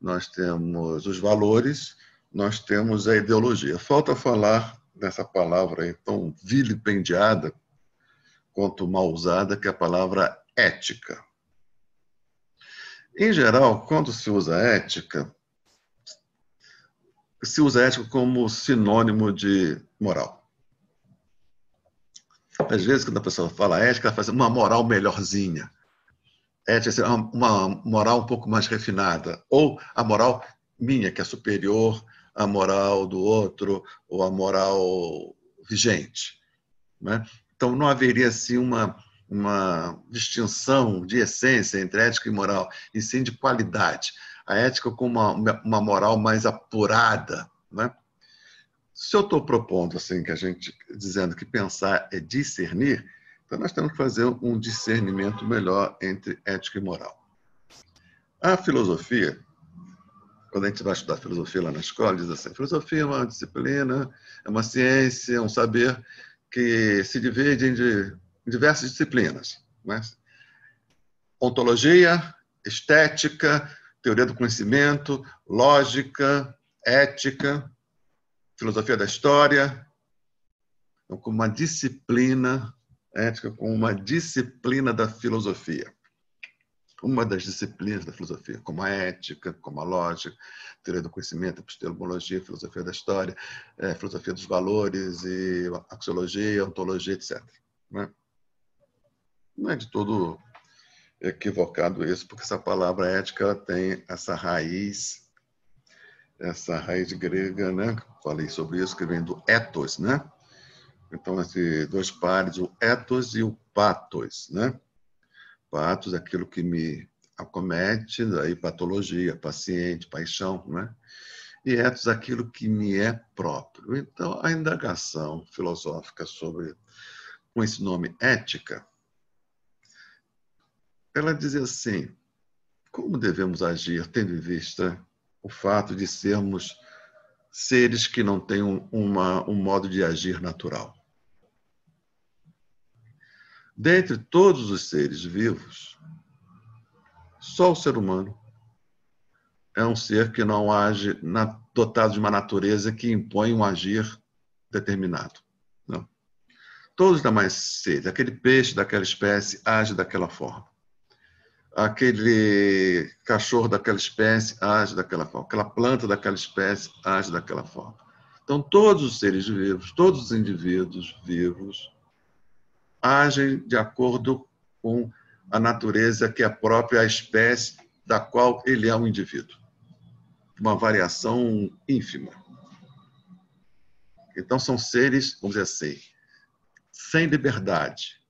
[SPEAKER 1] nós temos os valores, nós temos a ideologia. Falta falar dessa palavra aí tão vilipendiada quanto mal usada, que é a palavra ética. Em geral, quando se usa ética como sinônimo de moral. Às vezes, quando a pessoa fala ética, ela faz uma moral melhorzinha. Ética é uma moral um pouco mais refinada. Ou a moral minha, que é superior à moral do outro, ou à moral vigente. Né? Então, não haveria assim uma distinção de essência entre ética e moral, e sim de qualidade. A ética com uma moral mais apurada. Né? Se eu estou propondo, assim, dizendo que pensar é discernir, então nós temos que fazer um discernimento melhor entre ética e moral. A filosofia, quando a gente vai estudar filosofia lá na escola, diz assim, filosofia é uma disciplina, é uma ciência, é um saber que se divide em diversas disciplinas. Né? Ontologia, estética, teoria do conhecimento, lógica, ética, filosofia da história, então, como uma disciplina ética, como uma disciplina da filosofia. Uma das disciplinas da filosofia, como a ética, como a lógica, teoria do conhecimento, epistemologia, filosofia da história, filosofia dos valores, e axiologia, ontologia, etc. Não é de todo equivocado isso, porque essa palavra ética ela tem essa raiz grega, né? Falei sobre isso, que vem do ethos, né? Então, esses dois pares, o ethos e o pathos, né? Pathos é aquilo que me acomete, daí patologia, paciente, paixão, né? E ethos aquilo que me é próprio. Então, a indagação filosófica com esse nome ética, ela diz assim, como devemos agir, tendo em vista o fato de sermos seres que não têm um modo de agir natural? Dentre todos os seres vivos, só o ser humano é um ser que não age dotado de uma natureza que impõe um agir determinado. Não. Todos os demais seres, aquele peixe daquela espécie age daquela forma. Aquele cachorro daquela espécie age daquela forma. Aquela planta daquela espécie age daquela forma. Então, todos os seres vivos, todos os indivíduos vivos, agem de acordo com a natureza que é própria à espécie da qual ele é um indivíduo. Uma variação ínfima. Então, são seres, vamos dizer assim, sem liberdade.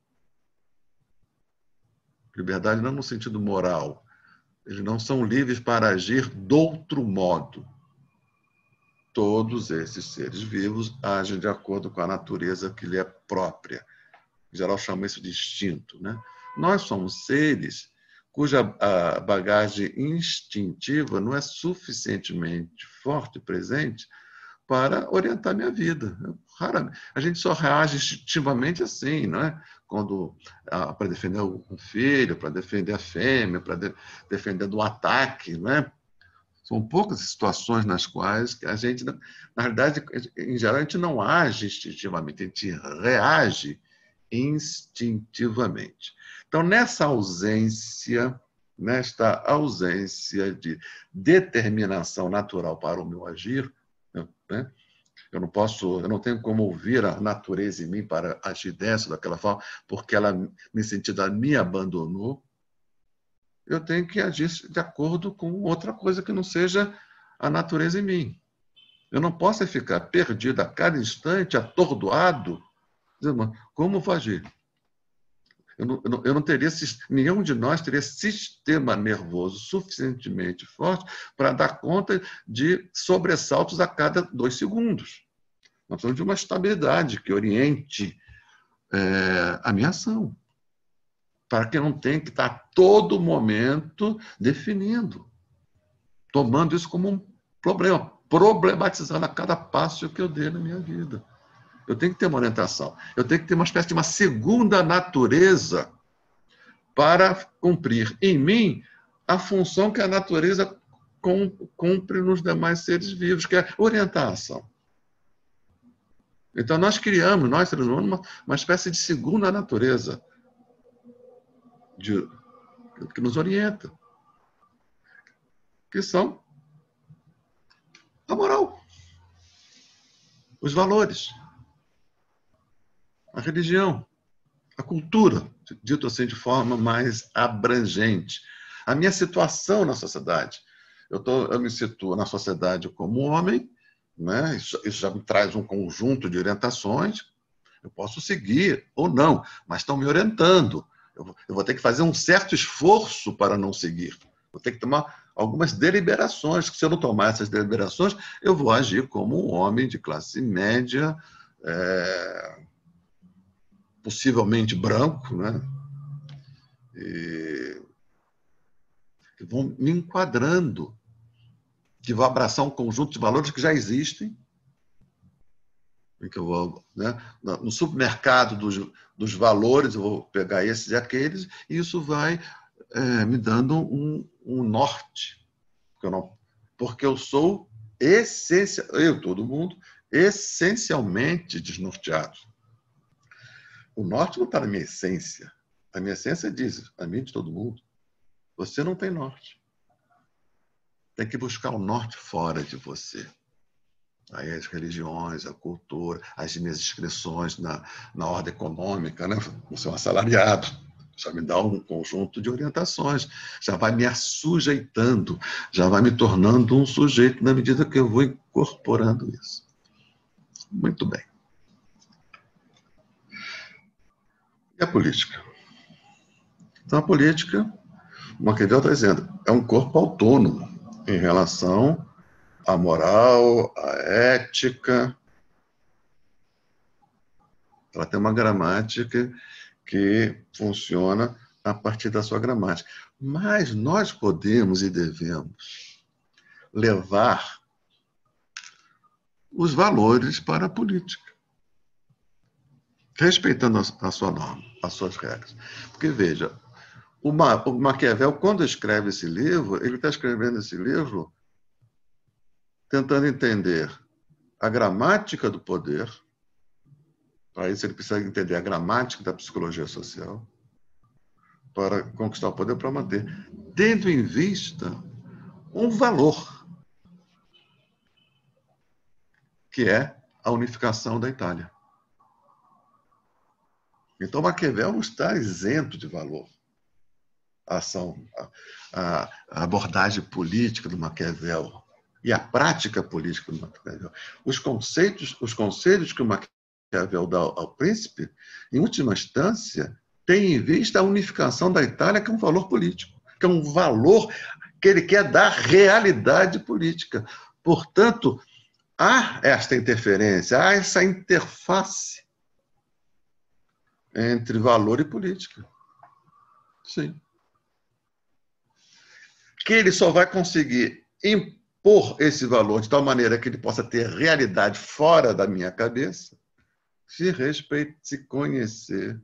[SPEAKER 1] Liberdade não no sentido moral. Eles não são livres para agir de outro modo. Todos esses seres vivos agem de acordo com a natureza que lhe é própria. Em geral, chama isso de instinto. Né? Nós somos seres cuja bagagem instintiva não é suficientemente forte e presente para orientar minha vida. Raramente. A gente só reage instintivamente assim, não é? Quando para defender um filho, para defender a fêmea, para defender do ataque, não é? São poucas situações nas quais a gente, na realidade, em geral, a gente não age instintivamente, a gente reage instintivamente. Então, nesta ausência de determinação natural para o meu agir, né? Eu não tenho como ouvir a natureza em mim para agir dessa, daquela forma, porque ela, nesse sentido, ela me abandonou. Eu tenho que agir de acordo com outra coisa que não seja a natureza em mim. Eu não posso ficar perdido a cada instante, atordoado, dizendo, como vou agir? Eu não teria, nenhum de nós teria sistema nervoso suficientemente forte para dar conta de sobressaltos a cada 2 segundos. Nós precisamos de uma estabilidade que oriente a minha ação, para que eu não tenha que estar a todo momento definindo, tomando isso como um problema, problematizando a cada passo que eu dei na minha vida. Eu tenho que ter uma orientação. Eu tenho que ter uma espécie de uma segunda natureza para cumprir em mim a função que a natureza cumpre nos demais seres vivos, que é orientar a ação. Então, nós criamos, nós seres humanos, uma espécie de segunda natureza que nos orienta, que são a moral, os valores, a religião, a cultura, dito assim de forma mais abrangente. A minha situação na sociedade. Eu me situo na sociedade como homem, né? Isso já me traz um conjunto de orientações. Eu posso seguir ou não, mas estão me orientando. Eu vou ter que fazer um certo esforço para não seguir. Vou ter que tomar algumas deliberações, que se eu não tomar essas deliberações, eu vou agir como um homem de classe média, possivelmente branco, né? Que vão me enquadrando, que vão abraçar um conjunto de valores que já existem, em que eu vou, né? No supermercado dos valores, eu vou pegar esses e aqueles, e isso vai me dando um norte. Porque eu sou todo mundo, essencialmente desnorteado. O norte não está na minha essência. A minha essência diz, a mim de todo mundo, você não tem norte. Tem que buscar o norte fora de você. Aí as religiões, a cultura, as minhas inscrições na ordem econômica, né? Você é um assalariado, já me dá um conjunto de orientações, já vai me assujeitando, já vai me tornando um sujeito na medida que eu vou incorporando isso. Muito bem. E a política? Então, a política, Maquiavel está dizendo, é um corpo autônomo em relação à moral, à ética. Ela tem uma gramática que funciona a partir da sua gramática. Mas nós podemos e devemos levar os valores para a política, respeitando a sua norma, as suas regras. Porque, veja, o Maquiavel, quando escreve esse livro, ele está escrevendo esse livro tentando entender a gramática do poder. Para isso, ele precisa entender a gramática da psicologia social para conquistar o poder, para manter, tendo em vista um valor, que é a unificação da Itália. Então, Maquiavel não está isento de valor. A abordagem política do Maquiavel e a prática política do Maquiavel. Os conselhos que o Maquiavel dá ao príncipe, em última instância, têm em vista a unificação da Itália, que é um valor político, que é um valor que ele quer dar realidade política. Portanto, há esta interferência, há essa interface entre valor e política. Sim. Que ele só vai conseguir pôr esse valor de tal maneira que ele possa ter realidade fora da minha cabeça, se conhecer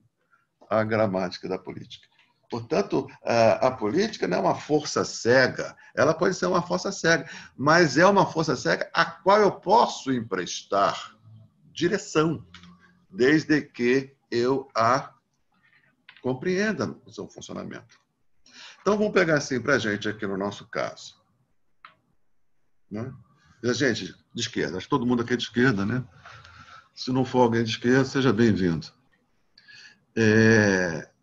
[SPEAKER 1] a gramática da política. Portanto, a política não é uma força cega, ela pode ser uma força cega, mas é uma força cega a qual eu posso emprestar direção, desde que eu a compreenda o seu funcionamento. Então, vamos pegar assim para a gente aqui no nosso caso. Né? E a gente de esquerda, acho que todo mundo aqui é de esquerda, né? Se não for alguém de esquerda, seja bem-vindo.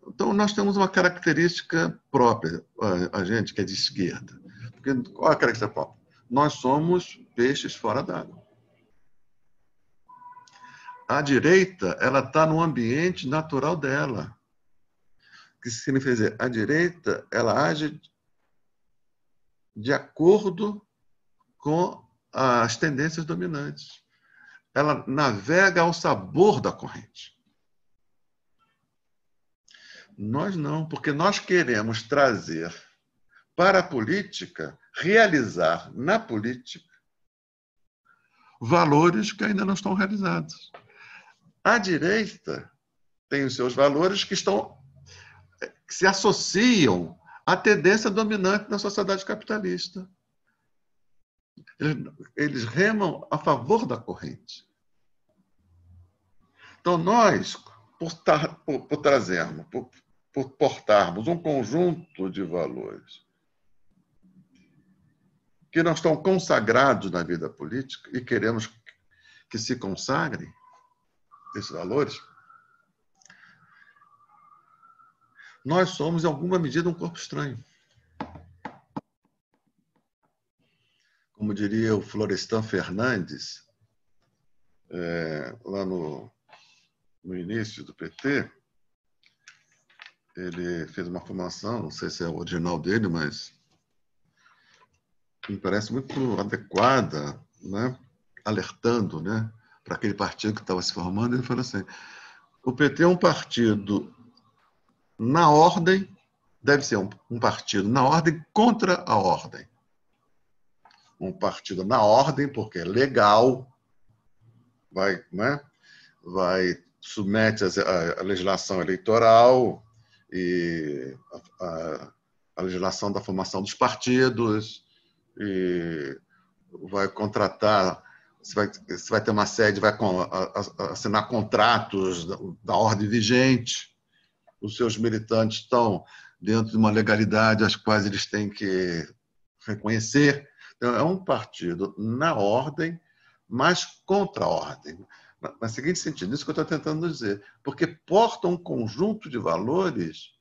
[SPEAKER 1] Então, nós temos uma característica própria, a gente que é de esquerda. Porque, qual é a característica própria? Nós somos peixes fora d'água. A direita, ela está no ambiente natural dela. O que significa dizer? A direita, ela age de acordo com as tendências dominantes. Ela navega ao sabor da corrente. Nós não, porque nós queremos trazer para a política, realizar na política valores que ainda não estão realizados. A direita tem os seus valores que se associam à tendência dominante da sociedade capitalista. Eles remam a favor da corrente. Então, nós, por trazermos, por portarmos um conjunto de valores que não estão consagrados na vida política e queremos que se consagrem esses valores, nós somos, em alguma medida, um corpo estranho. Como diria o Florestan Fernandes, lá no início do PT, ele fez uma formação, não sei se é o original dele, mas me parece muito adequada, né? Alertando, né? Para aquele partido que estava se formando. Ele falou assim, o PT é um partido na ordem, deve ser um partido na ordem contra a ordem. Um partido na ordem, porque é legal, submete a legislação eleitoral e a legislação da formação dos partidos, e vai contratar, você vai ter uma sede, vai assinar contratos da ordem vigente, os seus militantes estão dentro de uma legalidade às quais eles têm que reconhecer. Então, é um partido na ordem, mas contra a ordem. No seguinte sentido, isso que eu estou tentando dizer, porque porta um conjunto de valores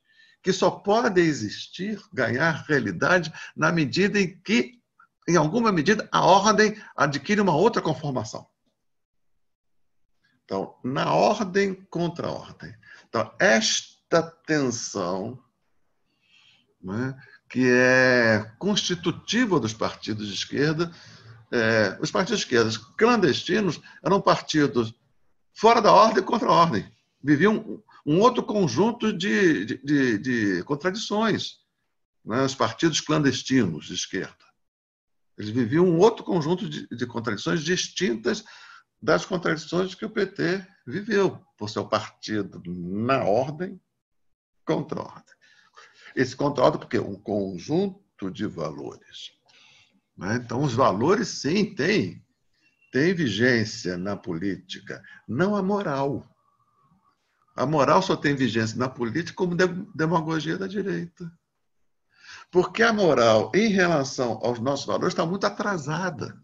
[SPEAKER 1] que só podem existir, ganhar realidade, na medida em que, em alguma medida, a ordem adquire uma outra conformação. Então, na ordem contra a ordem. Então, esta tensão, né, que é constitutiva dos partidos de esquerda, os partidos de esquerda clandestinos eram partidos fora da ordem e contra a ordem. Viviam um outro conjunto de contradições, né? Os partidos clandestinos de esquerda. Eles viviam um outro conjunto de contradições distintas das contradições que o PT viveu, por ser o partido na ordem contra a ordem. Esse contra a ordem porque um conjunto de valores. Né? Então, os valores, sim, têm vigência na política, não a moral. A moral só tem vigência na política como demagogia da direita. Porque a moral, em relação aos nossos valores, está muito atrasada.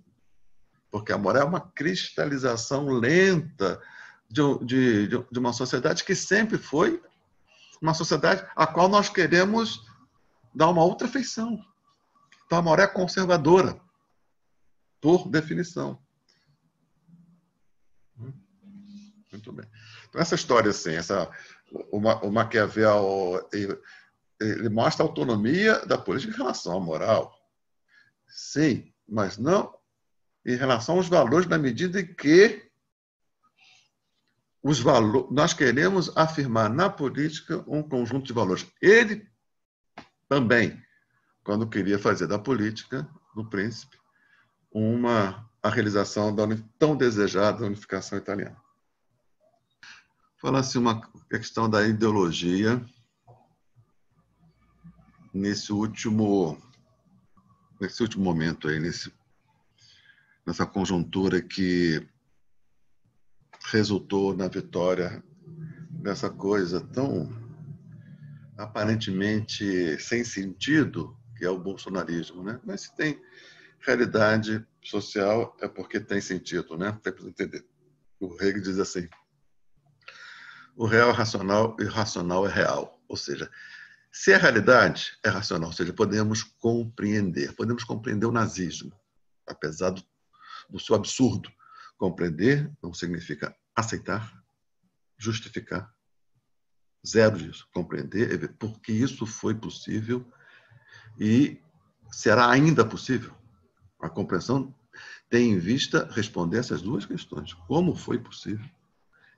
[SPEAKER 1] Porque a moral é uma cristalização lenta de uma sociedade que sempre foi uma sociedade a qual nós queremos dar uma outra feição. Então, a moral é conservadora, por definição. Muito bem. Então, essa história, assim, o Maquiavel, ele mostra a autonomia da política em relação à moral. Sim, mas não em relação aos valores, na medida em que nós queremos afirmar na política um conjunto de valores. Ele também, quando queria fazer da política, do príncipe, a realização da tão desejada unificação italiana. Fala-se uma questão da ideologia nesse último momento aí, nessa conjuntura que resultou na vitória dessa coisa tão aparentemente sem sentido, que é o bolsonarismo, né? Mas se tem realidade social é porque tem sentido, né? Tem para entender. O Hegel diz assim: o real é racional e o racional é real. Ou seja, se é realidade, é racional. Ou seja, podemos compreender o nazismo, apesar do seu absurdo. Compreender não significa aceitar, justificar. Zero disso. Compreender é ver por que isso foi possível e será ainda possível. A compreensão tem em vista responder essas duas questões. Como foi possível?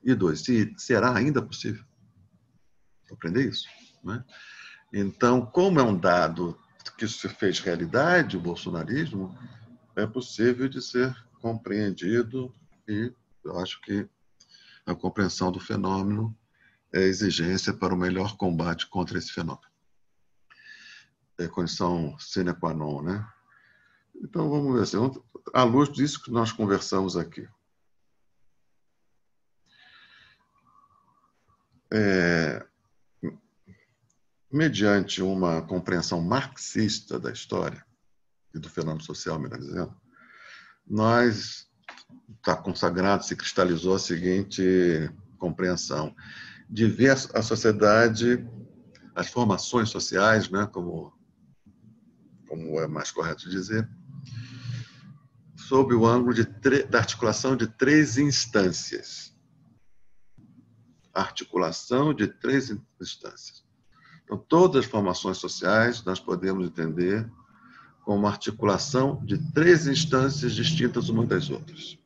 [SPEAKER 1] E dois, se será ainda possível. Compreender isso, né? Então, como é um dado que se fez realidade, o bolsonarismo, é possível de ser compreendido e eu acho que a compreensão do fenômeno é exigência para o melhor combate contra esse fenômeno. É condição sine qua non, né? Então, vamos ver assim, à luz disso que nós conversamos aqui. Mediante uma compreensão marxista da história e do fenômeno social, melhor dizendo, nós está consagrado, se cristalizou a seguinte compreensão de ver a sociedade, as formações sociais, né, como é mais correto dizer, sob o ângulo da articulação de três instâncias. Articulação de três instâncias. Então, todas as formações sociais nós podemos entender como articulação de três instâncias distintas umas das outras.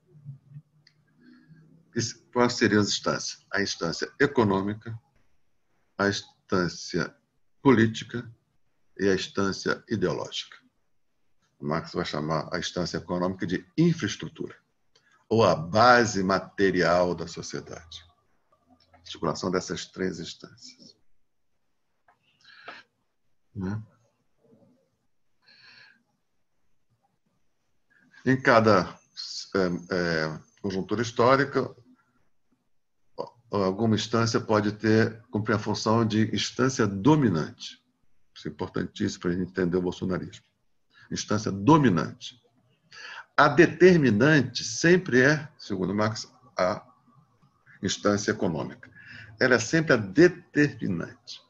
[SPEAKER 1] Quais seriam as instâncias? A instância econômica, a instância política e a instância ideológica. Marx vai chamar a instância econômica de infraestrutura, ou a base material da sociedade. Articulação dessas três instâncias. Né? Em cada conjuntura histórica, alguma instância pode cumprir a função de instância dominante. Isso é importantíssimo para a gente entender o bolsonarismo. Instância dominante. A determinante sempre é, segundo Marx, a instância econômica. Ela é sempre a determinante.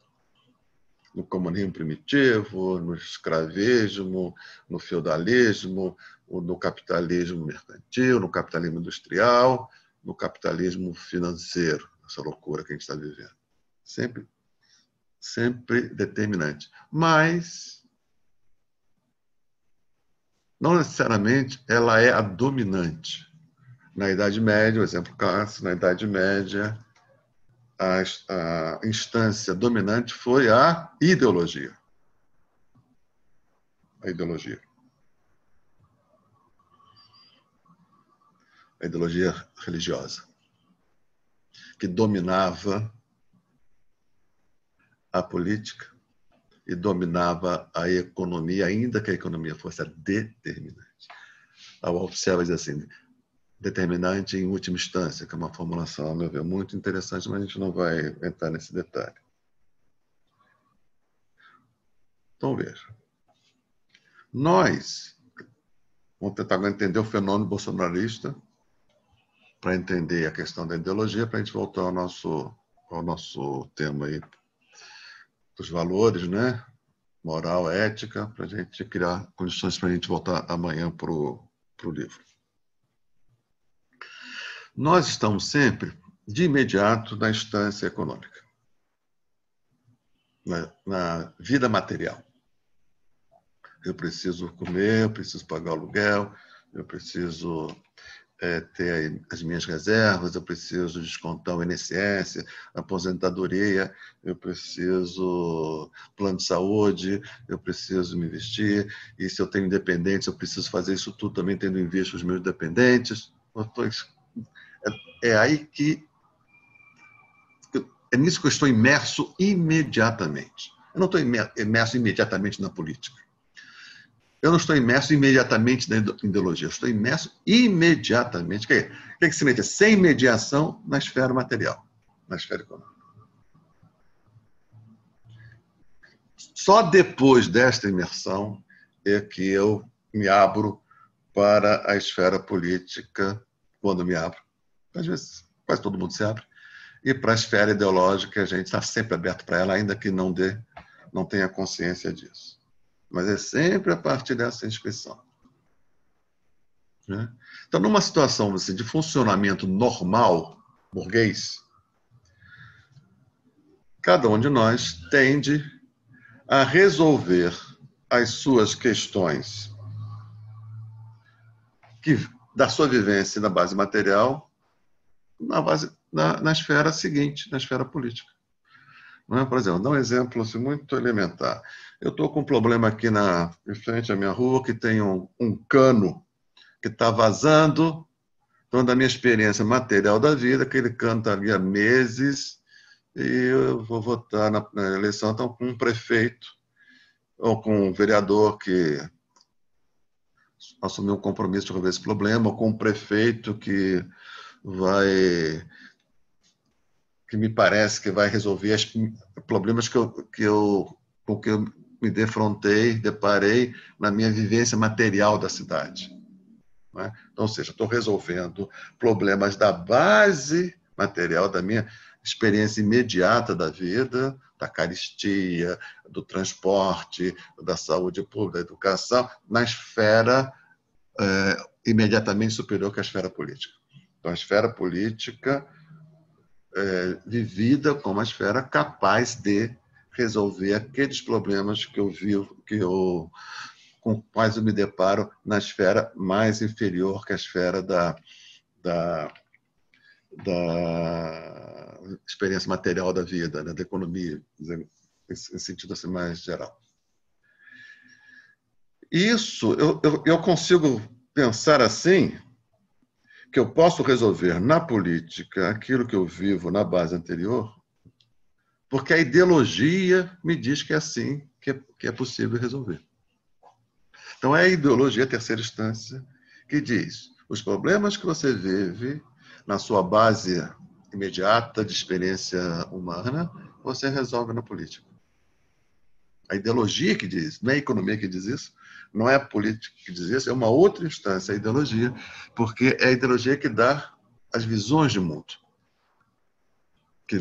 [SPEAKER 1] No comunismo primitivo, no escravismo, no feudalismo, no capitalismo mercantil, no capitalismo industrial, no capitalismo financeiro, essa loucura que a gente está vivendo. Sempre determinante. Mas não necessariamente ela é a dominante. Na Idade Média, o exemplo clássico, na Idade Média, a instância dominante foi a ideologia. A ideologia. A ideologia religiosa, que dominava a política e dominava a economia, ainda que a economia fosse a determinante. A Althusser vai dizer assim, determinante em última instância, que é uma formulação, a meu ver, muito interessante, mas a gente não vai entrar nesse detalhe. Então, veja. Nós vamos tentar entender o fenômeno bolsonarista para entender a questão da ideologia, para a gente voltar ao nosso tema aí dos valores, né? Moral, ética, para a gente criar condições para a gente voltar amanhã para o livro. Nós estamos sempre, de imediato, na instância econômica, na vida material. Eu preciso comer, eu preciso pagar o aluguel, eu preciso ter aí as minhas reservas, eu preciso descontar o INSS, aposentadoria, eu preciso plano de saúde, eu preciso me investir, e se eu tenho dependentes, eu preciso fazer isso tudo também tendo em vista os meus dependentes. É aí que... É nisso que eu estou imerso imediatamente. Eu não estou imerso imediatamente na política. Eu não estou imerso imediatamente na ideologia, eu estou imerso imediatamente. O que se mete? Sem mediação na esfera material, na esfera econômica. Só depois desta imersão é que eu me abro para a esfera política, quando me abro. Às vezes, quase todo mundo se abre. E para a esfera ideológica, a gente está sempre aberto para ela, ainda que não tenha consciência disso. Mas é sempre a partir dessa inscrição. Então, numa situação assim, de funcionamento normal, burguês, cada um de nós tende a resolver as suas questões da sua vivência na base material, na esfera seguinte, na esfera política. Por exemplo, vou dar um exemplo assim, muito elementar. Eu estou com um problema aqui em frente à minha rua, que tem um cano que está vazando. Então, da minha experiência material da vida, aquele cano está ali há meses, e eu vou votar na eleição então, com um prefeito ou com um vereador que assumiu um compromisso de resolver esse problema, ou com um prefeito que me parece que vai resolver os problemas com que eu me deparei na minha vivência material da cidade. Então, ou seja, estou resolvendo problemas da base material, da minha experiência imediata da vida, da caristia, do transporte, da saúde pública, da educação, na esfera imediatamente superior que a esfera política. Então, a esfera política vivida como uma esfera capaz de resolver aqueles problemas que eu vivo, com os quais eu me deparo na esfera mais inferior que a esfera da experiência material da vida, da economia, em sentido assim mais geral. Isso, eu consigo pensar assim, que eu posso resolver na política aquilo que eu vivo na base anterior, porque a ideologia me diz que é assim que é possível resolver. Então, é a ideologia, a terceira instância, que diz: os problemas que você vive na sua base imediata de experiência humana, você resolve na política. A ideologia que diz, não é a economia que diz isso, não é a política que diz isso, é uma outra instância, a ideologia, porque é a ideologia que dá as visões de mundo, que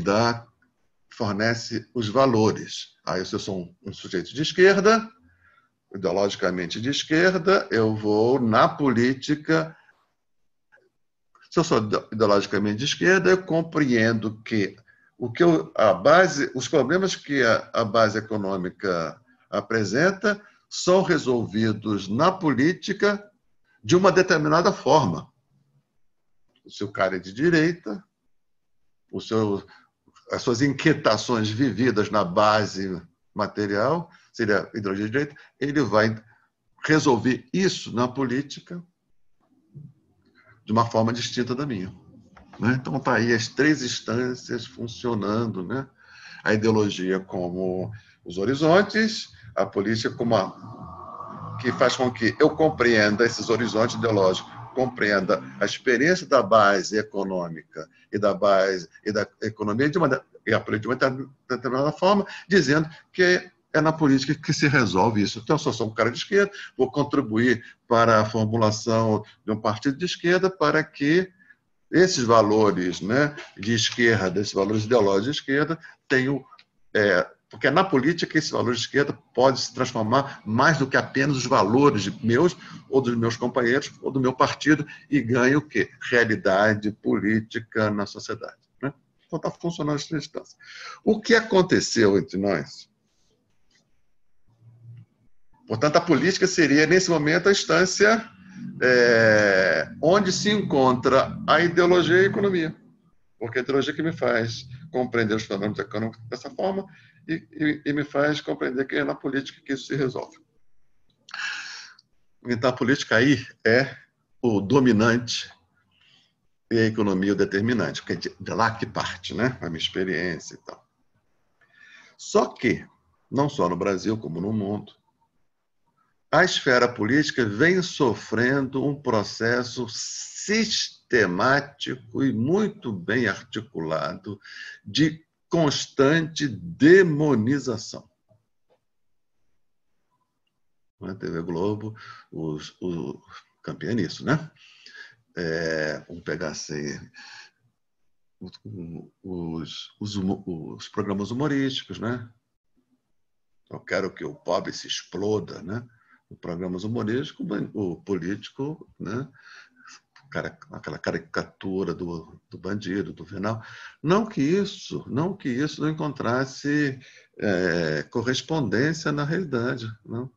[SPEAKER 1] fornece os valores. Aí, se eu sou um sujeito de esquerda, ideologicamente de esquerda, eu vou na política. Se eu sou ideologicamente de esquerda, eu compreendo que os problemas que a base econômica apresenta são resolvidos na política de uma determinada forma. Se o cara é de direita, as suas inquietações vividas na base material, seria ideologia de direita, ele vai resolver isso na política de uma forma distinta da minha. Então, está aí as três instâncias funcionando. A ideologia como os horizontes, a política como que faz com que eu compreenda esses horizontes ideológicos, compreenda a experiência da base econômica e da economia e a política de uma determinada forma, dizendo que é na política que se resolve isso. Então, eu sou um cara de esquerda, vou contribuir para a formulação de um partido de esquerda para que esses valores de esquerda, esses valores ideológicos de esquerda, tenham... porque é na política que esse valor de esquerda pode se transformar mais do que apenas os valores meus, ou dos meus companheiros, ou do meu partido, e ganha o quê? Realidade política na sociedade. Então, está funcionando essa instância. O que aconteceu entre nós? Portanto, a política seria, nesse momento, a instância onde se encontra a ideologia e a economia. Porque a ideologia que me faz compreender os fenômenos econômicos dessa forma e me faz compreender que é na política que isso se resolve. Então, a política aí é o dominante e a economia o determinante, porque é de lá que parte, né? A minha experiência e tal. Só que, não só no Brasil, como no mundo, a esfera política vem sofrendo um processo sistemático e muito bem articulado de constante demonização. Na TV Globo, o campeão nisso, né? Vamos pegar assim, os programas humorísticos, né? Eu quero que o pobre se exploda, né? Os programas humorísticos, o político, né? Aquela caricatura do bandido, do venal. Não que isso não encontrasse correspondência na realidade, não.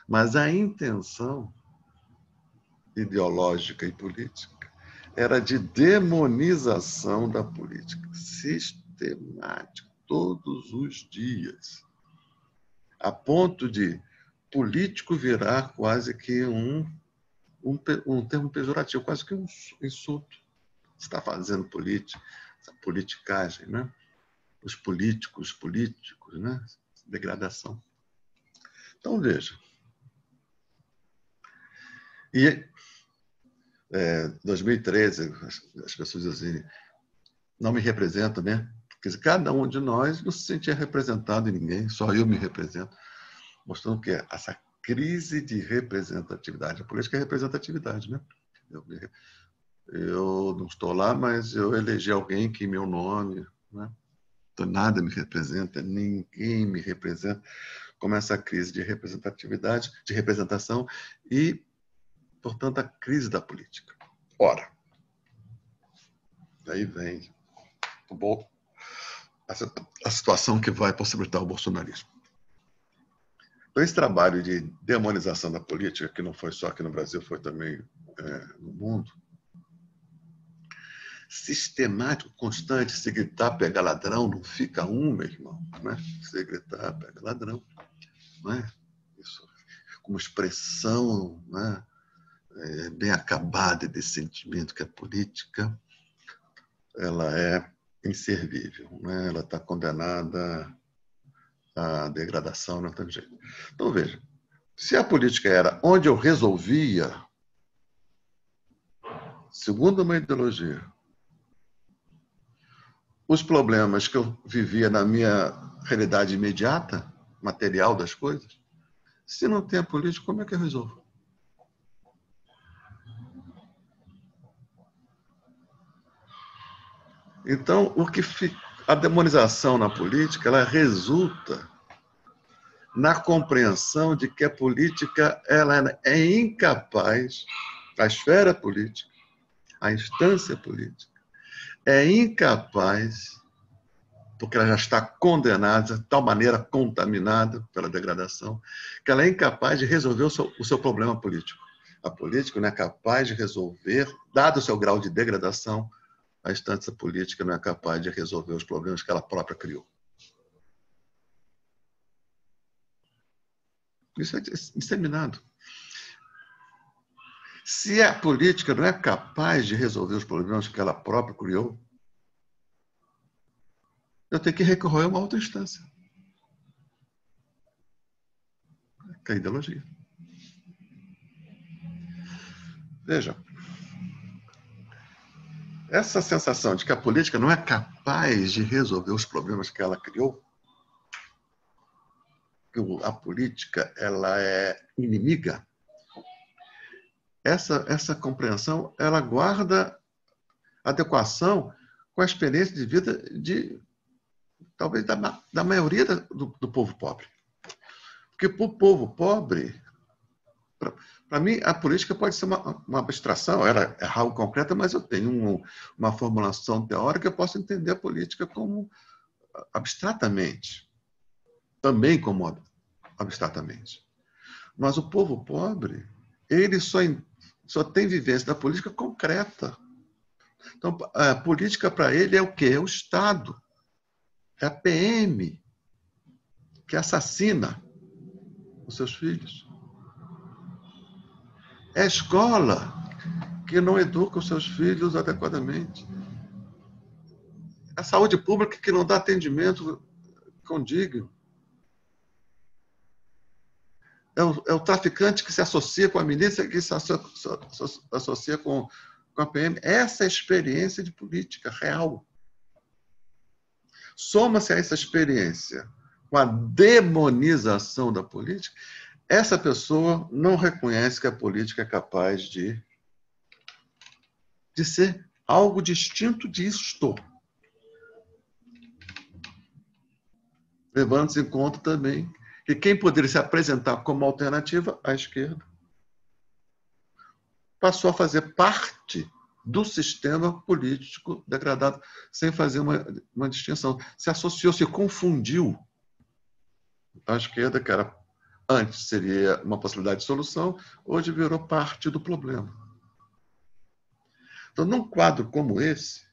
[SPEAKER 1] Mas a intenção ideológica e política era de demonização da política, sistemática, todos os dias, a ponto de político virar quase que um termo pejorativo, quase que um insulto. Você está fazendo política, essa politicagem, né? Os políticos, né? Degradação. Então, veja. E 2013, as pessoas dizem, não me representa, né? Quer dizer, cada um de nós não se sentia representado em ninguém, só eu me represento, mostrando que essa crise de representatividade, a política é representatividade, né? Eu não estou lá, mas eu elegi alguém que em meu nome, né? Então, nada me representa, ninguém me representa. Começa a crise de representatividade, de representação e, portanto, a crise da política. Ora, daí vem a situação que vai possibilitar o bolsonarismo. Então, esse trabalho de demonização da política, que não foi só aqui no Brasil, foi também no mundo, sistemático, constante, se gritar, pega ladrão, não fica meu irmão. Né? Se gritar, pega ladrão. Né? Isso, como expressão, né? Bem acabada desse sentimento que a política ela é inservível, né? Ela está condenada à degradação, não tem jeito. Então, veja, se a política era onde eu resolvia, segundo uma ideologia, os problemas que eu vivia na minha realidade imediata, material das coisas, se não tem a política, como é que eu resolvo? Então, a demonização na política, ela resulta na compreensão de que a política ela é incapaz, a esfera política, a instância política, é incapaz, porque ela já está condenada, de tal maneira contaminada pela degradação, que ela é incapaz de resolver o seu problema político. A política não é capaz de resolver, dado o seu grau de degradação, a instância política não é capaz de resolver os problemas que ela própria criou. Isso é disseminado. Se a política não é capaz de resolver os problemas que ela própria criou, eu tenho que recorrer a uma outra instância. Que é a ideologia. Veja, essa sensação de que a política não é capaz de resolver os problemas que ela criou, que a política ela é inimiga, essa compreensão ela guarda adequação com a experiência de vida talvez da maioria do povo pobre. Porque para o povo pobre, para mim, a política pode ser uma abstração, ela é algo concreto, mas eu tenho uma formulação teórica, eu posso entender a política como abstratamente, também como abstratamente. Mas o povo pobre, ele só só tem vivência da política concreta. Então, a política para ele é o quê? É o Estado. É a PM que assassina os seus filhos. É a escola que não educa os seus filhos adequadamente. É a saúde pública que não dá atendimento condigno. É o traficante que se associa com a milícia, que se associa com a PM. Essa é a experiência de política real. Soma-se a essa experiência com a demonização da política, essa pessoa não reconhece que a política é capaz de ser algo distinto disto. Levando-se em conta também que quem poderia se apresentar como alternativa, a esquerda, passou a fazer parte do sistema político degradado, sem fazer uma distinção. Se associou, se confundiu. A esquerda, que era, antes seria uma possibilidade de solução, hoje virou parte do problema. Então, num quadro como esse,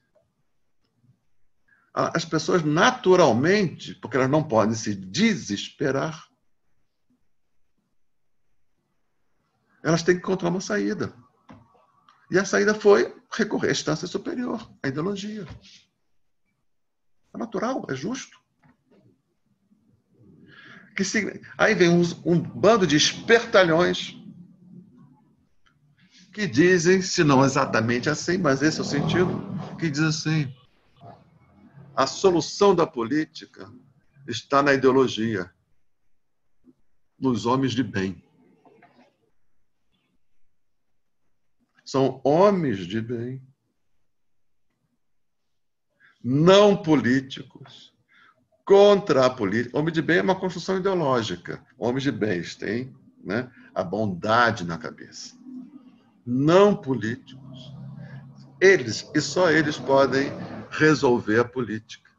[SPEAKER 1] as pessoas naturalmente, porque elas não podem se desesperar, elas têm que encontrar uma saída. E a saída foi recorrer à instância superior, à ideologia. É natural, é justo. Aí vem um bando de espertalhões que dizem, se não exatamente assim, mas esse é o sentido, que diz assim: a solução da política está na ideologia, nos homens de bem. São homens de bem, não políticos, contra a política. Homem de bem é uma construção ideológica. Homens de bem têm, né, a bondade na cabeça. Não políticos. Eles, e só eles, podem resolver a política.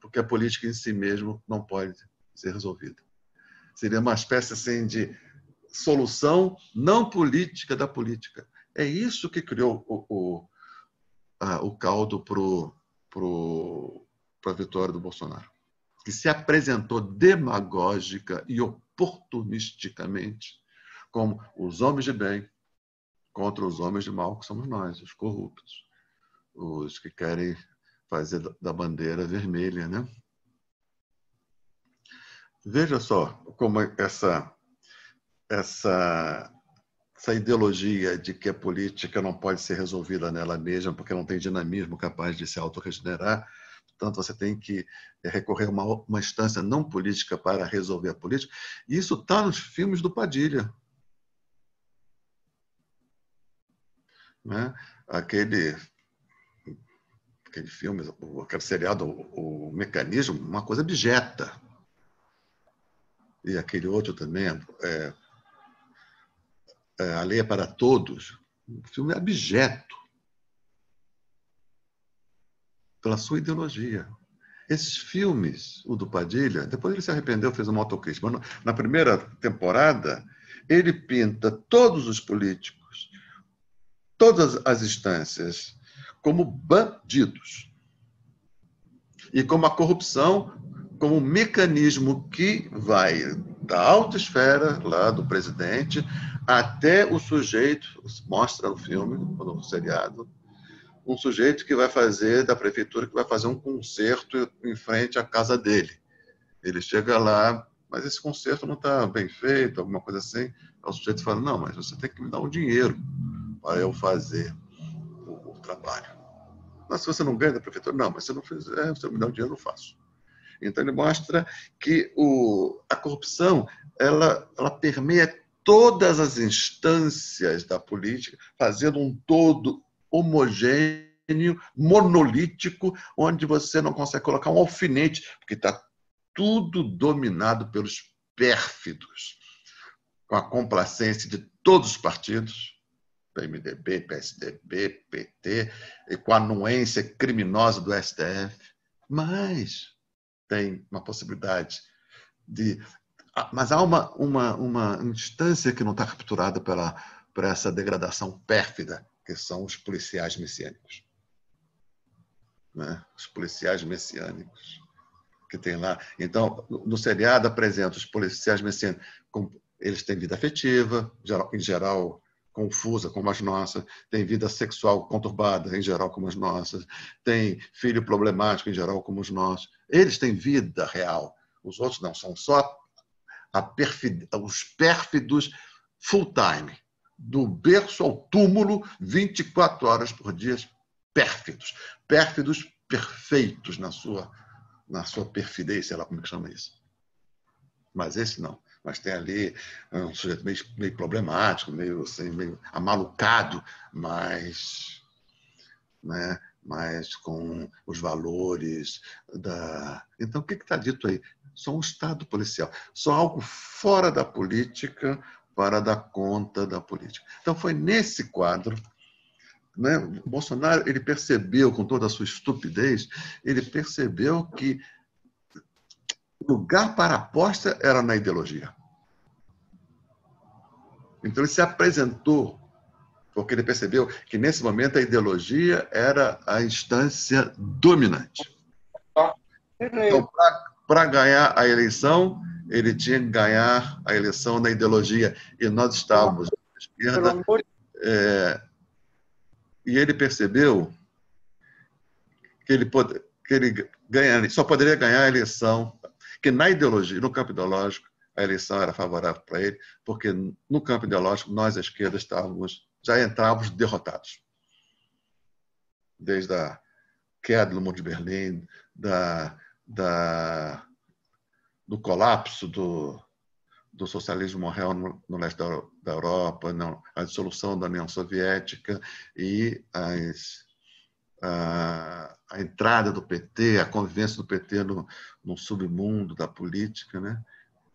[SPEAKER 1] Porque a política em si mesmo não pode ser resolvida. Seria uma espécie assim de solução não política da política. É isso que criou o caldo para a vitória do Bolsonaro, que se apresentou demagógica e oportunisticamente como os homens de bem contra os homens de mal, que somos nós, os corruptos, os que querem fazer da bandeira vermelha, né? Veja só como essa ideologia de que a política não pode ser resolvida nela mesma porque não tem dinamismo capaz de se autorregenerar, portanto, você tem que recorrer a uma instância não política para resolver a política. E isso está nos filmes do Padilha. Né? Aquele filme, aquele seriado, o Mecanismo, uma coisa abjeta. E aquele outro também, A Lei é para Todos, um filme abjeto pela sua ideologia. Esses filmes, o do Padilha, depois ele se arrependeu, fez uma autocrítica, mas na primeira temporada ele pinta todos os políticos, todas as instâncias, como bandidos. E como a corrupção, como um mecanismo que vai da alta esfera, lá do presidente, até o sujeito, mostra no filme, no seriado, um sujeito que vai fazer, da prefeitura, que vai fazer um concerto em frente à casa dele. Ele chega lá, mas esse concerto não está bem feito, alguma coisa assim. O sujeito fala, não, mas você tem que me dar um dinheiro para eu fazer o trabalho. Mas se você não ganha da prefeitura, não, mas se não fizer, você me dá um dinheiro, eu faço. Então ele mostra que a corrupção ela permeia todas as instâncias da política, fazendo um todo homogêneo, monolítico, onde você não consegue colocar um alfinete, porque está tudo dominado pelos pérfidos, com a complacência de todos os partidos, PMDB, PSDB, PT, e com a anuência criminosa do STF. Mas tem uma possibilidade de Mas há uma instância que não está capturada por essa degradação pérfida, que são os policiais messiânicos. Né? Os policiais messiânicos que tem lá. Então, no seriado apresenta os policiais messiânicos, eles têm vida afetiva, em geral confusa, como as nossas, têm vida sexual conturbada, em geral, como as nossas, têm filho problemático, em geral, como os nossos. Eles têm vida real. Os outros não, são só os pérfidos full-time, do berço ao túmulo, 24 horas por dia, pérfidos. Pérfidos perfeitos na sua perfidez, sei lá como é que chama isso. Mas esse não. Mas tem ali um sujeito meio problemático, meio amalucado, mas com os valores da... Então, o que está dito aí? Só um Estado policial, só algo fora da política para dar conta da política. Então, foi nesse quadro, né? Bolsonaro, ele percebeu, com toda a sua estupidez, ele percebeu que o lugar para a aposta era na ideologia. Então, ele se apresentou, porque ele percebeu que, nesse momento, a ideologia era a instância dominante. Então, para ganhar a eleição, ele tinha que ganhar a eleição na ideologia. E nós estávamos à esquerda. E ele percebeu que ele só poderia ganhar a eleição, que na ideologia, no campo ideológico, a eleição era favorável para ele, porque no campo ideológico, nós, à esquerda, já entrávamos derrotados. Desde a queda do Muro de Berlim, do colapso do socialismo real no leste da Europa, a dissolução da União Soviética e a entrada do PT, a convivência do PT no submundo da política, né?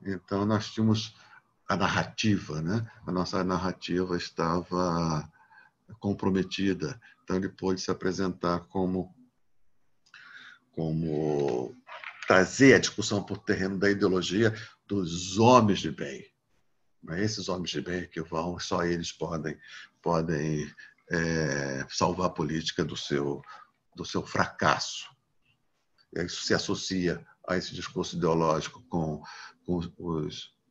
[SPEAKER 1] Então, nós tínhamos a narrativa, né? A nossa narrativa estava comprometida. Então, ele pôde se apresentar como trazer a discussão para o terreno da ideologia dos homens de bem. Esses homens de bem que vão, só eles podem salvar a política do seu fracasso. Isso se associa a esse discurso ideológico com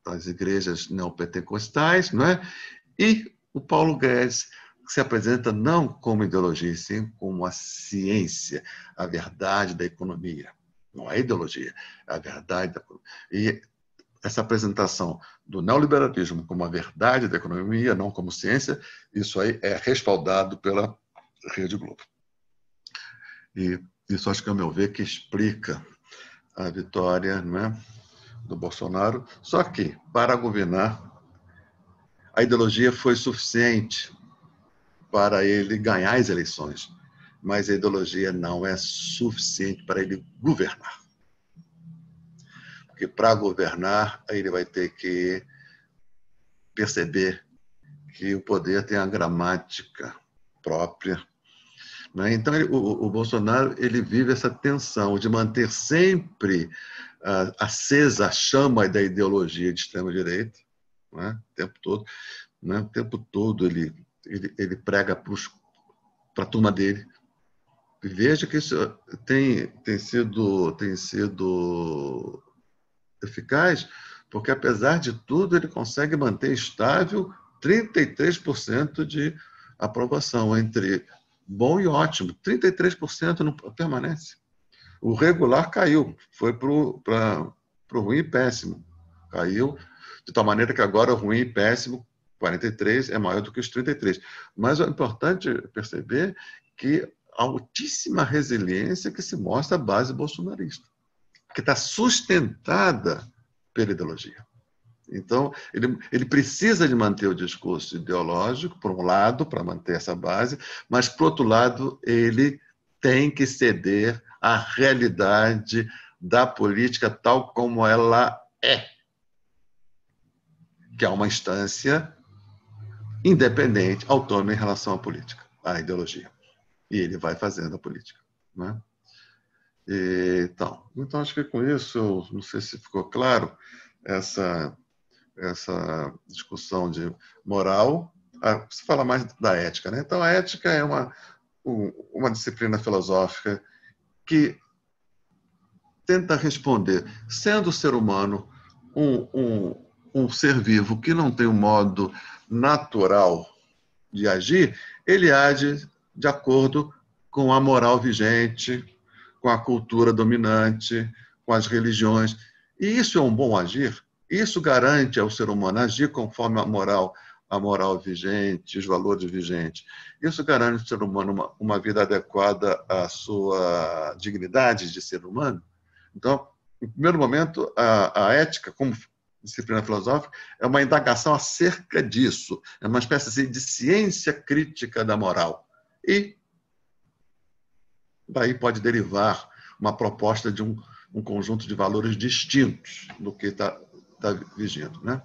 [SPEAKER 1] as igrejas neopentecostais, não é? E o Paulo Guedes se apresenta não como ideologia, sim como a ciência, a verdade da economia. Não é ideologia, é a verdade da economia. E essa apresentação do neoliberalismo como a verdade da economia, não como ciência, isso aí é respaldado pela Rede Globo. E isso, acho que, ao meu ver, que explica a vitória, não é, do Bolsonaro. Só que, para governar, a ideologia foi suficiente para ele ganhar as eleições, mas a ideologia não é suficiente para ele governar. Porque, para governar, ele vai ter que perceber que o poder tem a gramática própria. Então, o Bolsonaro, ele vive essa tensão de manter sempre acesa a chama da ideologia de extrema-direita, né? O tempo todo. Né? O tempo todo ele prega para a turma dele. E veja que isso tem sido eficaz, porque, apesar de tudo, ele consegue manter estável 33% de aprovação, entre bom e ótimo. 33% não permanece. O regular caiu, foi para o ruim e péssimo. Caiu, de tal maneira que agora o ruim e péssimo, 43, é maior do que os 33. Mas é importante perceber que a altíssima resiliência que se mostra a base bolsonarista, que está sustentada pela ideologia. Então, ele precisa de manter o discurso ideológico, por um lado, para manter essa base, mas, por outro lado, ele tem que ceder à realidade da política tal como ela é, que é uma instância independente, autônoma em relação à política, à ideologia. E ele vai fazendo a política. Né? Então, acho que com isso, eu não sei se ficou claro, essa discussão de moral. Você fala mais da ética, né? Então, a ética é uma disciplina filosófica que tenta responder, sendo o ser humano um ser vivo que não tem um modo natural de agir, ele age de acordo com a moral vigente, com a cultura dominante, com as religiões. E isso é um bom agir? Isso garante ao ser humano agir conforme a moral vigente, os valores vigentes. Isso garante ao ser humano uma vida adequada à sua dignidade de ser humano? Então, em primeiro momento, a ética, como disciplina filosófica, é uma indagação acerca disso. É uma espécie de ciência crítica da moral. E daí pode derivar uma proposta de um conjunto de valores distintos do que está vigindo, né?